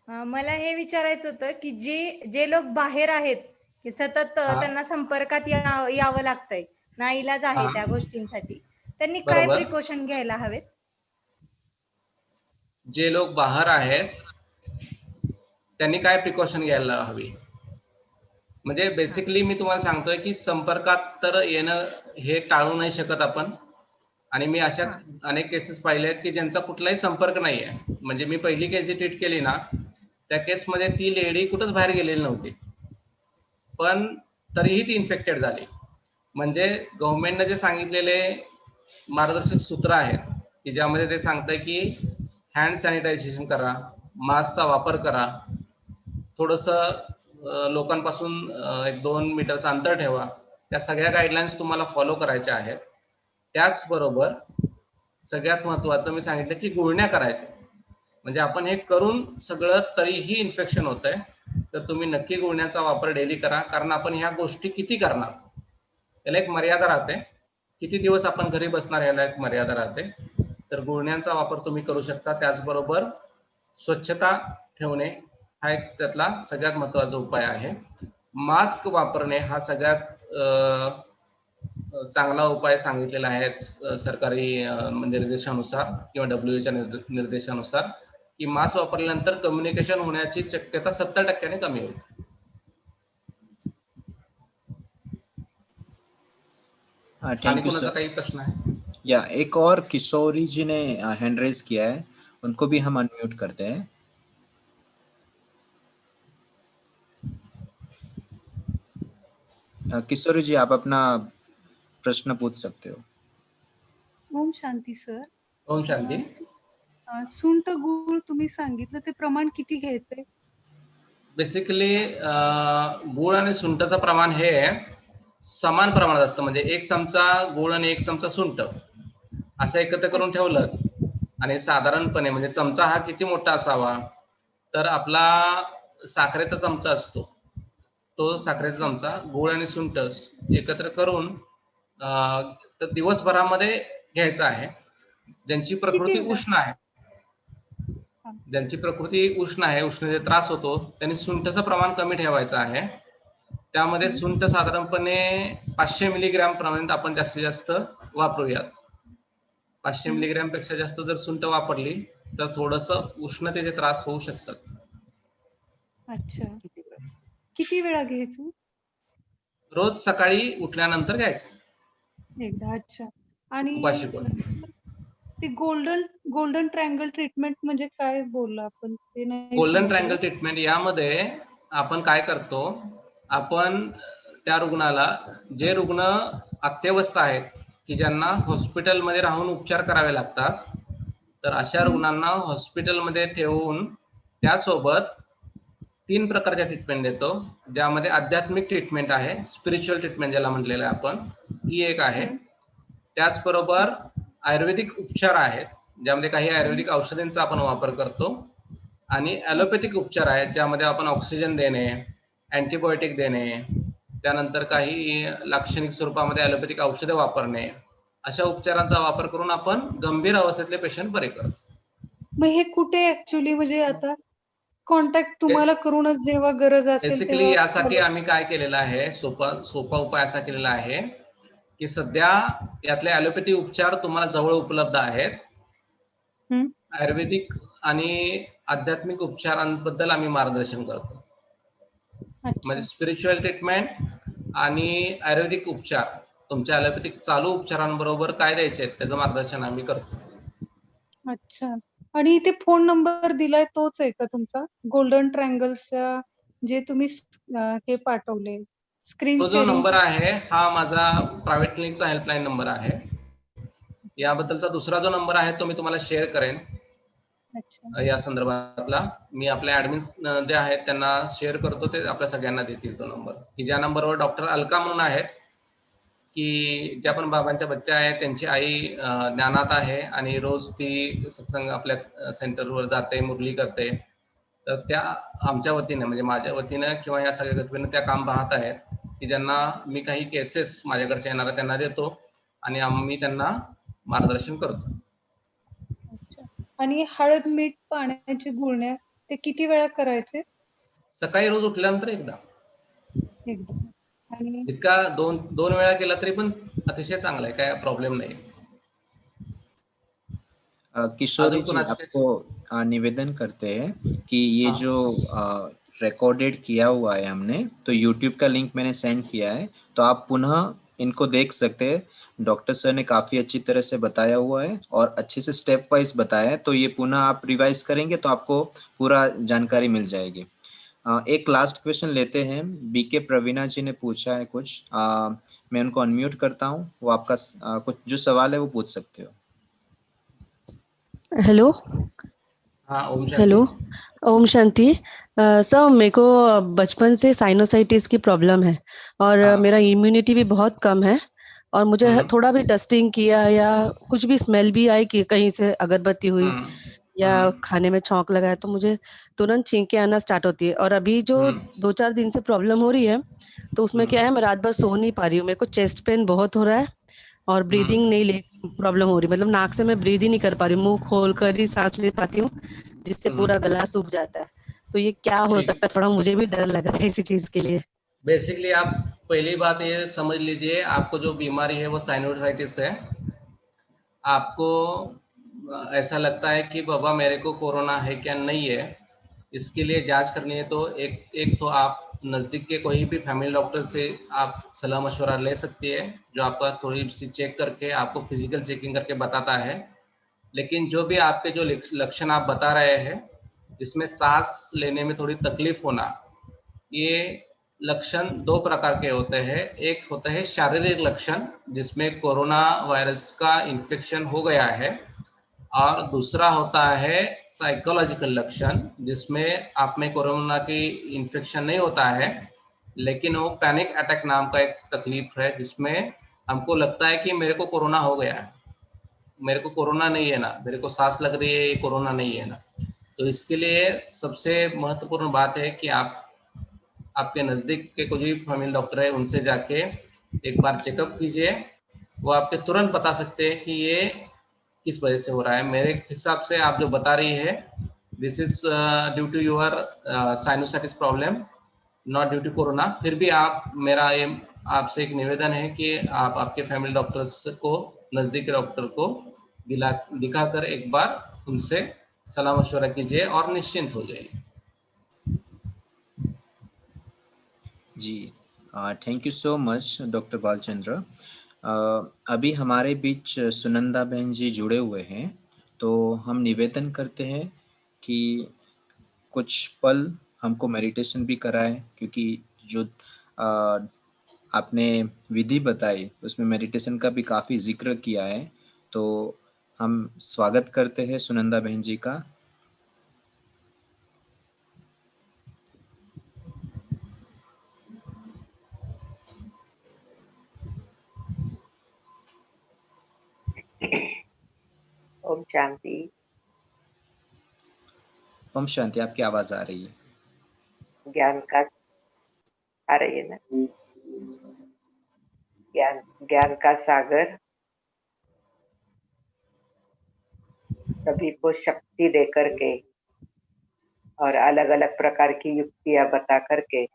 मला हे विचारायचं होतं की जे लोक बाहेर आहेत, की सतत हाँ त्यांना संपर्कात यावं लागतंय, नाईलाज आहे हाँ त्या गोष्टींसाठी, त्यांनी काय बरोबर। प्रिकॉशन घ्यायला हवेत? जे लोक बाहेर आहेत त्यांनी काय प्रिकॉशन घ्यायला हवी? म्हणजे बेसिकली मी तुम्हाला सांगतोय की संपर्कात तर येणं हे टाळू नाही शकत आपण. आणि मी अशा हा. अनेक केसेस पाहिले आहेत की ज्यांचा कुठलाही संपर्क नाही आहे. म्हणजे मी पहिली केस जी ट्रीट केली ना, त्या केसमध्ये ती लेडी कुठंच बाहेर गेलेली नव्हती, पण तरीही ती इन्फेक्टेड झाली. म्हणजे गव्हर्नमेंटने जे सांगितलेले मार्गदर्शक सूत्र आहेत की ज्यामध्ये ते सांगतंय की हँड सॅनिटायझेशन करा, मास्कचा वापर करा, थोडंसं लोकांपासून 1-2 मीटरचं अंतर ठेवा, त्या सगळ्या गाईडलाईन्स तुम्हाला फॉलो करायच्या आहेत. त्याचबरोबर सगळ्यात महत्त्वाचं मी सांगितलं की गुळण्या करायच्या. म्हणजे आपण हे करून सगळं तरीही इन्फेक्शन होतंय, तर तुम्ही नक्की गुळण्याचा वापर डेली करा. कारण आपण ह्या गोष्टी किती करणार, याला एक मर्यादा राहते. किती दिवस आपण घरी बसणार याला एक मर्यादा राहते. तर गुळण्यांचा वापर तुम्ही करू शकता. त्याचबरोबर स्वच्छता ठेवणे हा एक त्यातला सगळ्यात महत्त्वाचा उपाय आहे. मास्क वापरणे हा सगळ्यात चांगला उपाय सांगितलेला आहे सरकारी निर्देशानुसार किंवा WHO निर्देशानुसार, की मास्क वापरल्यानंतर कम्युनिकेशन होण्याची शक्यता 70% कमी होईल. आणि थैंक यू कोणाचा सर. काही प्रश्न आहे? या एक और किशोरी जी ने हैंड रेज किया है, उनको भी हम अनम्यूट करते हैं. किशोरी जी, आप अपना प्रश्न पूछ सकते हो. ओम शांती सर. ओम शांती. सुंठ गूळ तुम्ही सांगितलं ते प्रमाण किती घ्यायचंय? बेसिकली गूळ आणि सुंठचं प्रमाण हे समान प्रमाणात असतं. म्हणजे 1 चमचा गूळ आणि 1 चमचा सुंठ असं एकत्र करून ठेवलं आणि साधारणपणे म्हणजे चमचा हा किती मोठा असावा, तर आपला साखरेचा चमचा असतो, तो साखरेचा चमचा गूळ आणि सुंठ एकत्र करून तर दिवसभरामध्ये घ्यायचा आहे. ज्यांची प्रकृती उष्ण आहे, ज्यांची प्रकृती उष्ण आहे, उष्णतेचा त्रास होतो, त्यांनी सुंठचं प्रमाण कमी ठेवायचं आहे. त्यामध्ये सुंठ साधारणपणे 500 मिलीग्रॅम पर्यंत आपण जास्तीत जास्त वापरूयात. 500 मिलीग्रॅम पेक्षा जास्त जर सुंठ वापरली तर थोडंसं उष्णतेचे त्रास होऊ शकतात. अच्छा. किती वेळा घ्यायचं? रोज सकाळी उठल्यानंतर घ्यायचं एकदा. अच्छा. आणि उपाशी पोटी. ते गोल्डन ट्रायंगल ट्रीटमेंट म्हणजे काय बोलला आपण? ते नाही गोल्डन समजलं. ट्रायंगल ट्रीटमेंट यामध्ये आपण काय करतो, आपण त्या रुग्णाला, जे रुग्ण अत्यवस्थ आहेत की ज्यांना हॉस्पिटलमध्ये राहून उपचार करावे लागतात, तर अशा रुग्णांना हॉस्पिटलमध्ये ठेवून त्यासोबत 3 प्रकारच्या ट्रीटमेंट देतो. ज्यामध्ये आध्यात्मिक ट्रीटमेंट आहे, स्पिरिच्युअल ट्रीटमेंट ज्याला म्हटलेलं आहे आपण, ती एक आहे. त्याचबरोबर आयुर्वेदिक उपचार आहेत, ज्यामध्ये काही आयुर्वेदिक औषधांचा आपण वापर करतो, आणि ॲलोपॅथिक उपचार आहेत ज्यामध्ये आपण ऑक्सिजन देणे, अँटीबायोटिक देणे, त्यानंतर काही लाक्षणिक स्वरूपामध्ये ॲलोपॅथिक औषधं वापरणे, अशा उपचारांचा वापर करून आपण गंभीर अवस्थेतले पेशंट बरे करतो. मग हे कुठे ऍक्च्युअली म्हणजे आता कॉन्टॅक्ट तुम्हाला करूनच जेव्हा गरज असेल बेसिकली तेव्हा यासाठी आम्ही काय केलेलं आहे, सोपा उपाय असा केलेला आहे की सध्या यातले ॲलोपॅथी उपचार तुम्हाला जवळ उपलब्ध आहेत. आयुर्वेदिक आणि आध्यात्मिक उपचारांबद्दल आम्ही मार्गदर्शन करतो. म्हणजे स्पिरिच्युअल ट्रीटमेंट आणि आयुर्वेदिक उपचार, तुमच्या ॲलोपॅथिक चालू उपचारांबरोबर काय द्यायचे आहेत त्याचं मार्गदर्शन आम्ही करतो. अच्छा. आणि इथे फोन नंबर दिलाय तोच आहे का तुमचा? गोल्डन ट्रायंगलचा जे तुम्ही हे पाठवले स्क्रीन तो जो शेअरिंग. नंबर आहे हा माझा प्रायव्हेट क्लिनिकचा हेल्पलाईन नंबर आहे. याबद्दलचा दुसरा जो नंबर आहे तो मी तुम्हाला शेअर करेन. या संदर्भातला मी आपल्या ऍडमिन जे आहेत त्यांना शेअर करतो, ते आपल्या सगळ्यांना देतील तो नंबर, की ज्या नंबरवर डॉक्टर अलका म्हणून आहेत, की ज्या पण बाबांच्या बच्चा आहेत, त्यांची आई ज्ञानात आहे आणि रोज ती सत्संग आपल्या सेंटरवर जाते, मुरली करते. तर त्या आमच्या वतीने म्हणजे माझ्या वतीनं किंवा या सगळ्या गतीनं त्या काम पाहत आहेत, की ज्यांना मी काही केसेस माझ्याकडच्या येणाऱ्या त्यांना देतो आणि आम्ही त्यांना मार्गदर्शन करतो. आणि हळद मीठ पाण्याची गुळण्या ते किती वेळा करायचे? सकाळी रोज उठल्यानंतर एकदा. आणि इतका दोन वेळा केला तरी पण अतिशय चांगला आहे, काय प्रॉब्लेम नाही. किशोरी जी, आपको निवेदन करते हैं कि ये जो रिकॉर्डेड किया हुआ है हमने, तो यूट्यूब का लिंक मैंने सेंड किया है, तो आप पुनः इनको देख सकते हैं। डॉक्टर सर ने काफ़ी अच्छी तरह से बताया हुआ है और अच्छे से स्टेप वाइज बताया है, तो ये पुनः आप रिवाइज करेंगे तो आपको पूरा जानकारी मिल जाएगी। एक लास्ट क्वेश्चन लेते हैं। बीके प्रवीणा जी ने पूछा है कुछ, मैं उनको अनम्यूट करता हूँ, वो आपका कुछ जो सवाल है वो पूछ सकते हो। हेलो। हाँ, ओम शांति। हेलो, ओम शांति। सर, मेरे को बचपन से साइनोसाइटिस की प्रॉब्लम है और हाँ। मेरा इम्यूनिटी भी बहुत कम है और मुझे थोड़ा भी डस्टिंग किया या कुछ भी स्मेल भी आई कि कहीं से अगरबत्ती हुई या खाने में छौंक लगाया तो मुझे तुरंत छींके आना स्टार्ट होती है। और अभी जो 2-4 दिन से प्रॉब्लम हो रही है तो उसमें क्या है, मैं रात भर सो नहीं पा रही हूँ। मेरे को चेस्ट पेन बहुत हो रहा है और ब्रीदिंग नहीं ले प्रॉब्लम हो रही, मतलब नाक से मैं ब्रीद ही नहीं कर पा रही हूँ, मुंह खोल कर ही सांस ले पाती हूँ जिससे पूरा गला सूख जाता है। तो ये क्या हो ठीक। सकता है? थोड़ा मुझे भी डर लग रहा है इसी चीज के लिए। बेसिकली आप पहली बात ये समझ लीजिए, आपको जो बीमारी है वो साइनोसाइटिस है। आपको ऐसा लगता है कि बाबा मेरे को कोरोना है क्या नहीं है, इसके लिए जांच करनी है तो एक तो आप नज़दीक के कोई भी फैमिली डॉक्टर से आप सलाह मशवरा ले सकती है, जो आपका थोड़ी सी चेक करके आपको फिजिकल चेकिंग करके बताता है। लेकिन जो भी आपके जो लक्षण आप बता रहे हैं, इसमें सांस लेने में थोड़ी तकलीफ होना, ये लक्षण दो प्रकार के होते हैं। एक होता है शारीरिक लक्षण जिसमें कोरोना वायरस का इन्फेक्शन हो गया है, और दूसरा होता है साइकोलॉजिकल लक्षण जिसमें आप में कोरोना की इन्फेक्शन नहीं होता है, लेकिन वो पैनिक अटैक नाम का एक तकलीफ है जिसमें हमको लगता है कि मेरे को कोरोना हो गया है, मेरे को कोरोना नहीं है ना, मेरे को सांस लग रही है, ये कोरोना नहीं है ना। तो इसके लिए सबसे महत्वपूर्ण बात है कि आप आपके नज़दीक के कोई भी फैमिली डॉक्टर है उनसे जाके एक बार चेकअप कीजिए। वो आपके तुरंत बता सकते हैं कि ये किस वजह से हो रहा है। मेरे हिसाब से आप जो बता रही है, this is due to your sinusitis problem, not due to corona. फिर भी आप, मेरा ये आपसे एक निवेदन है कि आप आपके फैमिली डॉक्टर्स को, नज़दीक के डॉक्टर को दिखाकर एक बार उनसे सलाह मशवरा कीजिए और निश्चिंत हो जाइए। जी, thank you so much doctor Balchandra. अभी हमारे बीच सुनंदा बहन जी जुड़े हुए हैं, तो हम निवेदन करते हैं कि कुछ पल हमको मेडिटेशन भी कराएं, क्योंकि जो आपने विधि बताई उसमें मेडिटेशन का भी काफ़ी जिक्र किया है। तो हम स्वागत करते हैं सुनंदा बहन जी का। ओम शांति। ओम शांति। आपकी आवाज आ रही है? ज्ञान का आ रही है ना? ज्ञान का सागर सभी को शक्ति दे करके और अलग अलग प्रकार की युक्तियां बता करके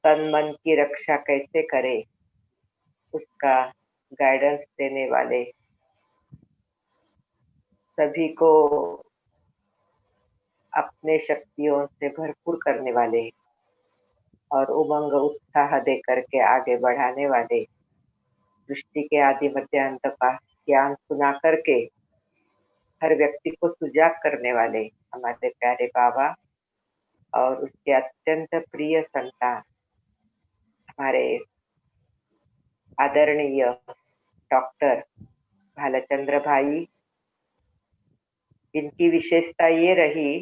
तन मन की रक्षा कैसे करे उसका गाइडेंस देने वाले, सभी को अपने शक्तियों से भरपूर करने वाले और उमंग उत्साह दे करके आगे बढ़ाने वाले, सृष्टि के आदि मध्य अंत का ज्ञान सुना करके हर व्यक्ति को सुजाग करने वाले हमारे प्यारे बाबा और उसके अत्यंत प्रिय संतान हमारे आदरणीय डॉक्टर भालचंद्र भाई, इनकी विशेषता ये रही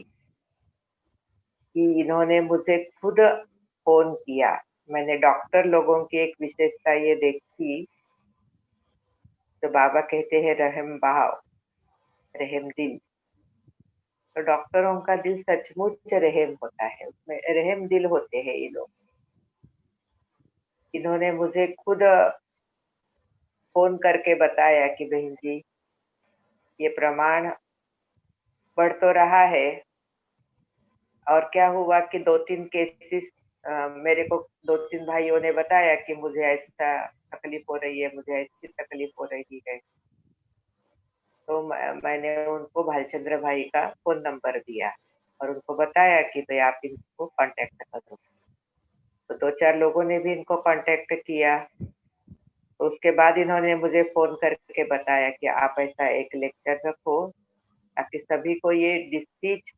कि इन्होंने मुझे खुद फोन किया। मैंने डॉक्टर लोगों की एक विशेषता ये देखी, तो बाबा कहते हैं रहम भाव, रहम दिल। तो डॉक्टरों का दिल सचमुच रहम होता है, उसमें रहम दिल होते हैं ये लोग। इन्होंने मुझे खुद फोन करके बताया कि बहन जी ये प्रमाण बढ़ तो रहा है, और क्या हुआ कि 2-3 केसेस मेरे को 2-3 भाइयों ने बताया कि मुझे ऐसा तकलीफ हो रही है, मुझे ऐसी तकलीफ हो रही है। तो मैंने उनको भालचंद्र भाई का फोन नंबर दिया। और उनको बताया कि भाई आप इनको कांटेक्ट करो। तो 2-4 लोगों ने भी इनको कांटेक्ट किया। तो उसके बाद इन्होंने मुझे फ़ोन करके बताया कि आप ऐसा एक लेक्चर रखो, ताकि सभी को ये डिसीज़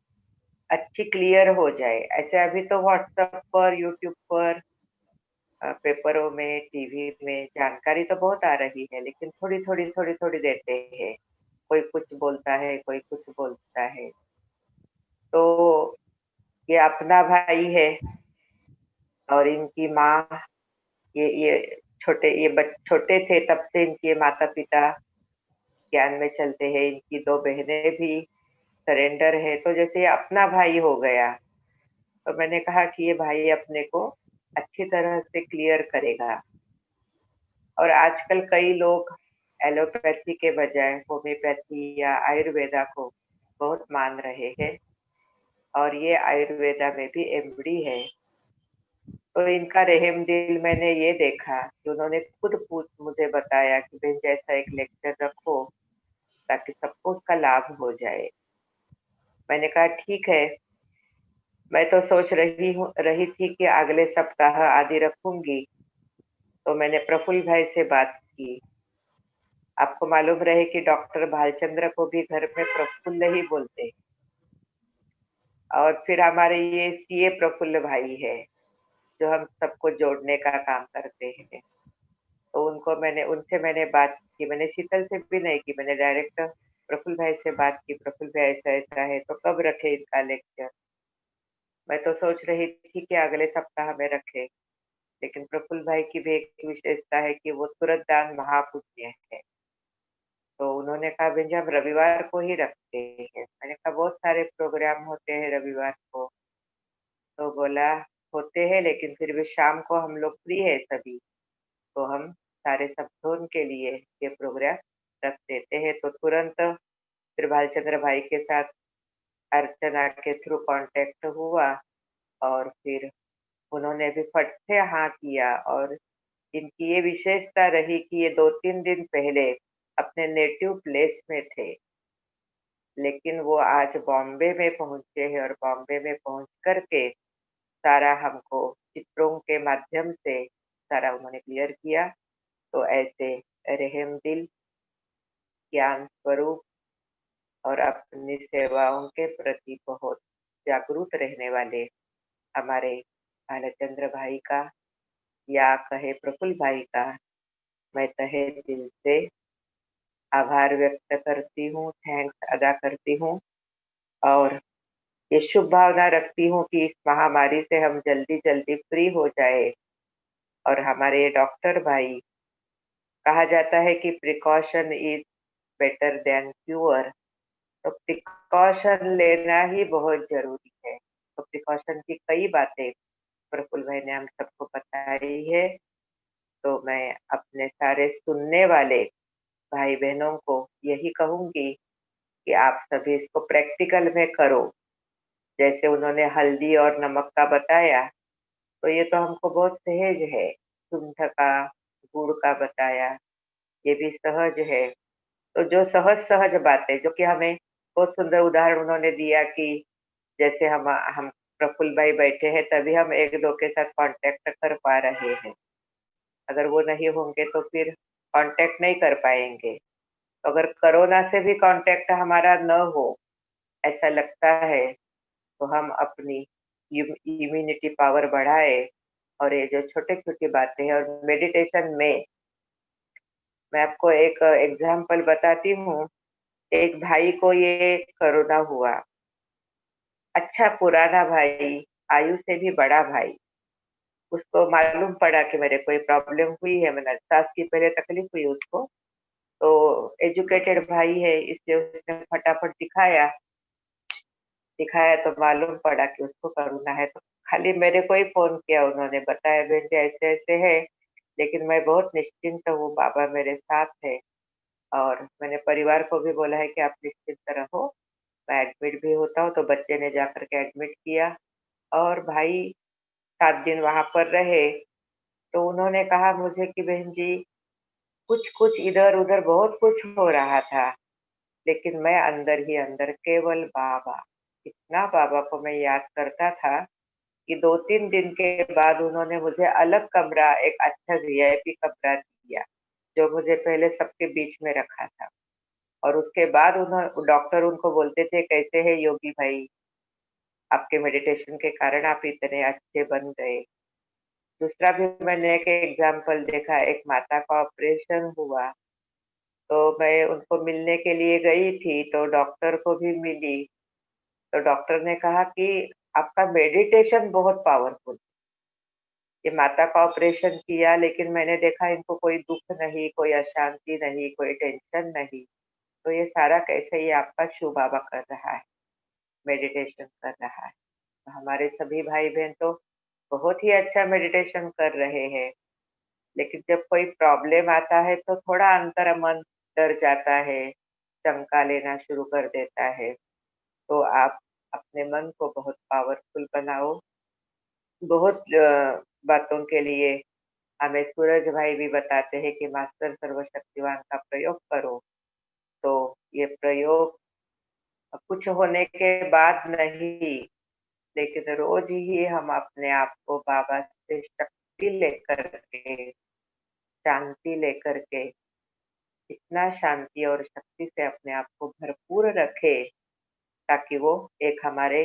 अच्छी क्लियर हो जाए। ऐसे अभी तो व्हाट्सएप पर, यूट्यूब पर, पेपरों में, टीवी में जानकारी तो बहुत आ रही है, लेकिन थोड़ी-थोड़ी देते हैं। कोई कुछ बोलता है, कोई कुछ बोलता है। तो ये अपना भाई है और इनकी माँ, ये छोटे थे तब से इनके माता-पिता ज्ञान में चलते हैं। इनकी 2 बहनें भी सरेंडर है, तो जैसे ये अपना भाई हो गया। तो मैंने कहा कि ये भाई अपने को अच्छी तरह से क्लियर करेगा। और आजकल कई लोग एलोपैथी के बजाय होम्योपैथी या आयुर्वेदा को बहुत मान रहे हैं, और ये आयुर्वेदा में भी एमडी है। तो इनका रहम दिल मैंने ये देखा कि उन्होंने खुद मुझे बताया कि बहन जी ऐसा एक लेक्चर रखो, ताकि सबको उसका लाभ हो जाए। मैंने कहा ठीक है। मैं तो सोच रही थी कि अगले सप्ताह आदि रखूंगी। तो मैंने प्रफुल्ल भाई से बात की। आपको मालूम रहे कि डॉक्टर भालचंद्र को भी घर में प्रफुल्ल ही बोलते हैं। और फिर हमारे ये सीए प्रफुल्ल भाई है, जो हम सबको जोड़ने का काम करते हैं। तो उनसे मैंने बात की। मैंने शीतल से भी नहीं की, मैंने डायरेक्ट प्रफुल्ल भाई से बात की। प्रफुल्ल भाई ऐसा-ऐसा है, तो कब रखे इनका लेक्चर? मैं तो सोच रही थी कि अगले सप्ताह में रखें, लेकिन प्रफुल्ल भाई की भी एक विशेषता है कि वो तुरंत दान महापुण्य है। तो उन्होंने कहा बहन जी हम रविवार को ही रखते हैं। मैंने कहा बहुत सारे प्रोग्राम होते हैं रविवार को। तो बोला होते हैं, लेकिन फिर भी शाम को हम लोग फ्री है सभी, तो हम सारे सब जोन के लिए ये प्रोग्राम रख देते हैं। तो तुरंत फिर भालचंद्र भाई के साथ अर्चना के थ्रू कांटेक्ट हुआ, और फिर उन्होंने भी फट से हाँ किया। और इनकी ये विशेषता रही कि ये 2-3 दिन पहले अपने नेटिव प्लेस में थे, लेकिन वो आज बॉम्बे में पहुँचे हैं, और बॉम्बे में पहुँच कर के सारा हमको चित्रों के माध्यम से सारा उन्होंने क्लियर किया। तो ऐसे रहम दिल, ज्ञान स्वरूप और अपनी सेवाओं के प्रति बहुत जागरूक रहने वाले हमारे भालचंद्र भाई का, या कहे प्रफुल्ल भाई का, मैं तहे दिल से आभार व्यक्त करती हूँ, थैंक्स अदा करती हूँ। और ये शुभ भावना रखती हूँ कि इस महामारी से हम जल्दी-जल्दी फ्री हो जाए। और हमारे डॉक्टर भाई, कहा जाता है कि precaution is better than cure, तो प्रिकॉशन लेना ही बहुत ज़रूरी है। तो प्रिकॉशन की कई बातें प्रफुल्ल भाई ने हम सबको बताई है। तो मैं अपने सारे सुनने वाले भाई-बहनों को यही कहूँगी कि आप सभी इसको प्रैक्टिकल में करो। जैसे उन्होंने हल्दी और नमक का बताया, तो ये तो हमको बहुत सहज है। शुंठ का, गुड़ का बताया, ये भी सहज है। तो जो सहज-सहज बातें, जो कि हमें बहुत सुंदर उदाहरण उन्होंने दिया कि जैसे हम प्रफुल्ल भाई बैठे हैं, तभी हम एक-दो के साथ कॉन्टैक्ट कर पा रहे हैं। अगर वो नहीं होंगे तो फिर कॉन्टैक्ट नहीं कर पाएँगे। तो अगर कोरोना से भी कॉन्टैक्ट हमारा न हो, ऐसा लगता है, तो हम अपनी इम्यूनिटी पावर बढ़ाएँ। और ये जो छोटी-छोटी बातें हैं, और मेडिटेशन में मैं आपको एक एग्ज़ाम्पल बताती हूँ। एक भाई को ये कोरोना हुआ। अच्छा पुराना भाई, आयु से भी बड़ा भाई। उसको मालूम पड़ा कि मेरे को ये प्रॉब्लम हुई है, मतलब साँस की पहले तकलीफ हुई उसको। तो एजुकेटेड भाई है, इसलिए उसने फटाफट दिखाया तो मालूम पड़ा कि उसको कोरोना है। तो खाली मेरे को ही फ़ोन किया उन्होंने, बताया बहन जी ऐसे-ऐसे है, लेकिन मैं बहुत निश्चिंत हूँ, बाबा मेरे साथ है। और मैंने परिवार को भी बोला है कि आप निश्चिंत रहो, मैं एडमिट भी होता हूँ। तो बच्चे ने जाकर के एडमिट किया, और भाई 7 दिन वहाँ पर रहे। तो उन्होंने कहा मुझे कि बहन जी कुछ-कुछ इधर-उधर बहुत कुछ हो रहा था, लेकिन मैं अंदर ही अंदर केवल बाबा, इतना बाबा को मैं याद करता था कि 2-3 दिन के बाद उन्होंने मुझे अलग कमरा, एक अच्छा वीआईपी कमरा दिया, जो मुझे पहले सबके बीच में रखा था। और उसके बाद डॉक्टर उनको बोलते थे, कैसे है योगी भाई, आपके मेडिटेशन के कारण आप इतने अच्छे बन गए। दूसरा भी मैंने एक एग्जाम्पल देखा, एक माता का ऑपरेशन हुआ, तो मैं उनको मिलने के लिए गई थी, तो डॉक्टर को भी मिली, तो डॉक्टर ने कहा कि आपका मेडिटेशन बहुत पावरफुल। ये माता का ऑपरेशन किया, लेकिन मैंने देखा इनको कोई दुःख नहीं, कोई अशांति नहीं, कोई टेंशन नहीं, तो ये सारा कैसे ये आपका शिव बाबा कर रहा है, मेडिटेशन कर रहा है। तो हमारे सभी भाई-बहन तो बहुत ही अच्छा मेडिटेशन कर रहे हैं, लेकिन जब कोई प्रॉब्लम आता है तो थोड़ा अंतर्मन डर जाता है, शंका लेना शुरू कर देता है। तो आप अपने मन को बहुत पावरफुल बनाओ। बहुत बातों के लिए हमें सूरज भाई भी बताते हैं कि मास्टर सर्वशक्तिवान का प्रयोग करो। तो ये प्रयोग कुछ होने के बाद नहीं, लेकिन रोज ही हम अपने आप को बाबा से शक्ति लेकर के, शांति लेकर के, इतना शांति और शक्ति से अपने आप को भरपूर रखे, ताकि वो एक हमारे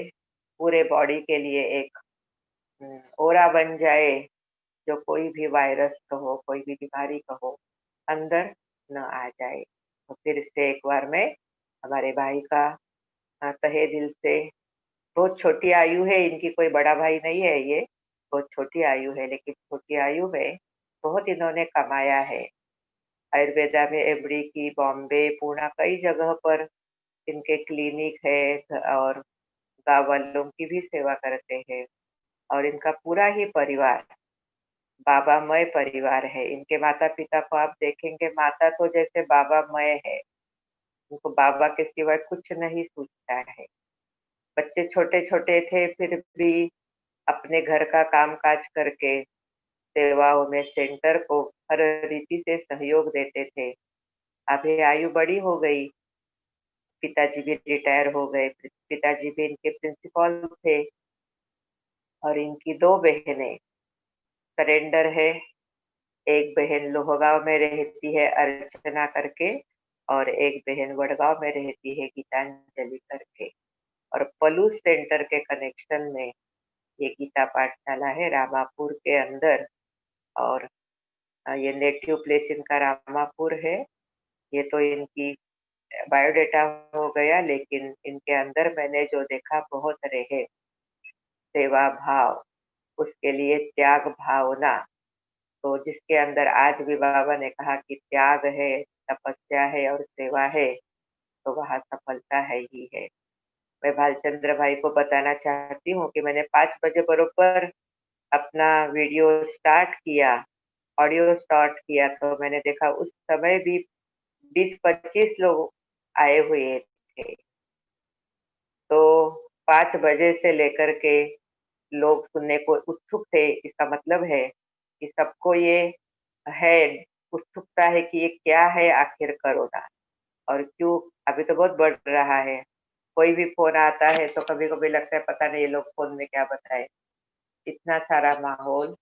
पूरे बॉडी के लिए एक ओरा बन जाए, जो कोई भी वायरस कहो, कोई भी बीमारी कहो, अंदर न आ जाए। तो फिर से एक बार मैं हमारे भाई का तहे दिल से, बहुत छोटी आयु है इनकी, कोई बड़ा भाई नहीं है ये, बहुत छोटी आयु है, लेकिन छोटी आयु में बहुत इन्होंने कमाया है। आयुर्वेदा में एमडी की, बॉम्बे, पूना, कई जगह पर इनके क्लिनिक है और गाँव वालों की भी सेवा करते हैं। और इनका पूरा ही परिवार बाबामय परिवार है। इनके माता-पिता को आप देखेंगे, माता तो जैसे बाबामय है, उनको बाबा के सिवाय कुछ नहीं सूझता है। बच्चे छोटे-छोटे थे फिर भी अपने घर का काम-काज करके सेवाओं में सेंटर को हर रीति से सहयोग देते थे। अभी आयु बड़ी हो गई, पिताजी भी रिटायर हो गए, पिताजी भी इनके प्रिंसिपल थे और इनकी 2 बहनें सरेंडर है। एक बहन लोहगाँव में रहती है अर्चना करके, और एक बहन वडगाँव में रहती है गीतांजलि करके। और पलूस सेंटर के कनेक्शन में ये गीता पाठशाला है रामापुर के अंदर। और ये नेटिव प्लेस इनका रामापुर है। ये तो इनकी बायोडाटा हो गया, लेकिन इनके अंदर मैंने जो देखा बहुत रहे, सेवा भाव, उसके लिए त्याग भावना। तो जिसके अंदर आज भी बाबा ने कहा कि त्याग है, तपस्या है और सेवा है, तो वहाँ सफलता है ही है। मैं भालचंद्र भाई को बताना चाहती हूँ कि मैंने 5 बजे बरोबर अपना वीडियो स्टार्ट किया, ऑडियो स्टार्ट किया, तो मैंने देखा उस समय भी 20-25 लोग आए हुए थे। तो 5 बजे से लेकर के लोग सुनने को उत्सुक थे। इसका मतलब है कि सबको ये है, उत्सुकता है कि ये क्या है आखिर कोरोना, और क्यों अभी तो बहुत बढ़ रहा है। कोई भी फ़ोन आता है तो कभी-कभी लगता है पता नहीं ये लोग फ़ोन में क्या बताएँ। इतना सारा माहौल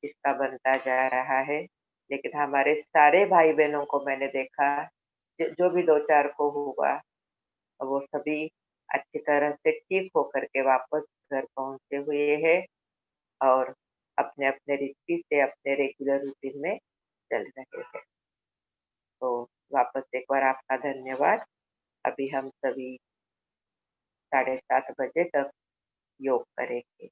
इसका बनता जा रहा है, लेकिन हमारे सारे भाई-बहनों को मैंने देखा, जो भी 2-4 को हुआ, वो सभी अच्छी तरह से ठीक होकर के वापस घर पहुँचे हुए हैं और अपने-अपने रीति से अपने रेगुलर रूटीन में चल रहे हैं। तो वापस एक बार आपका धन्यवाद। अभी हम सभी 7:30 बजे तक योग करेंगे।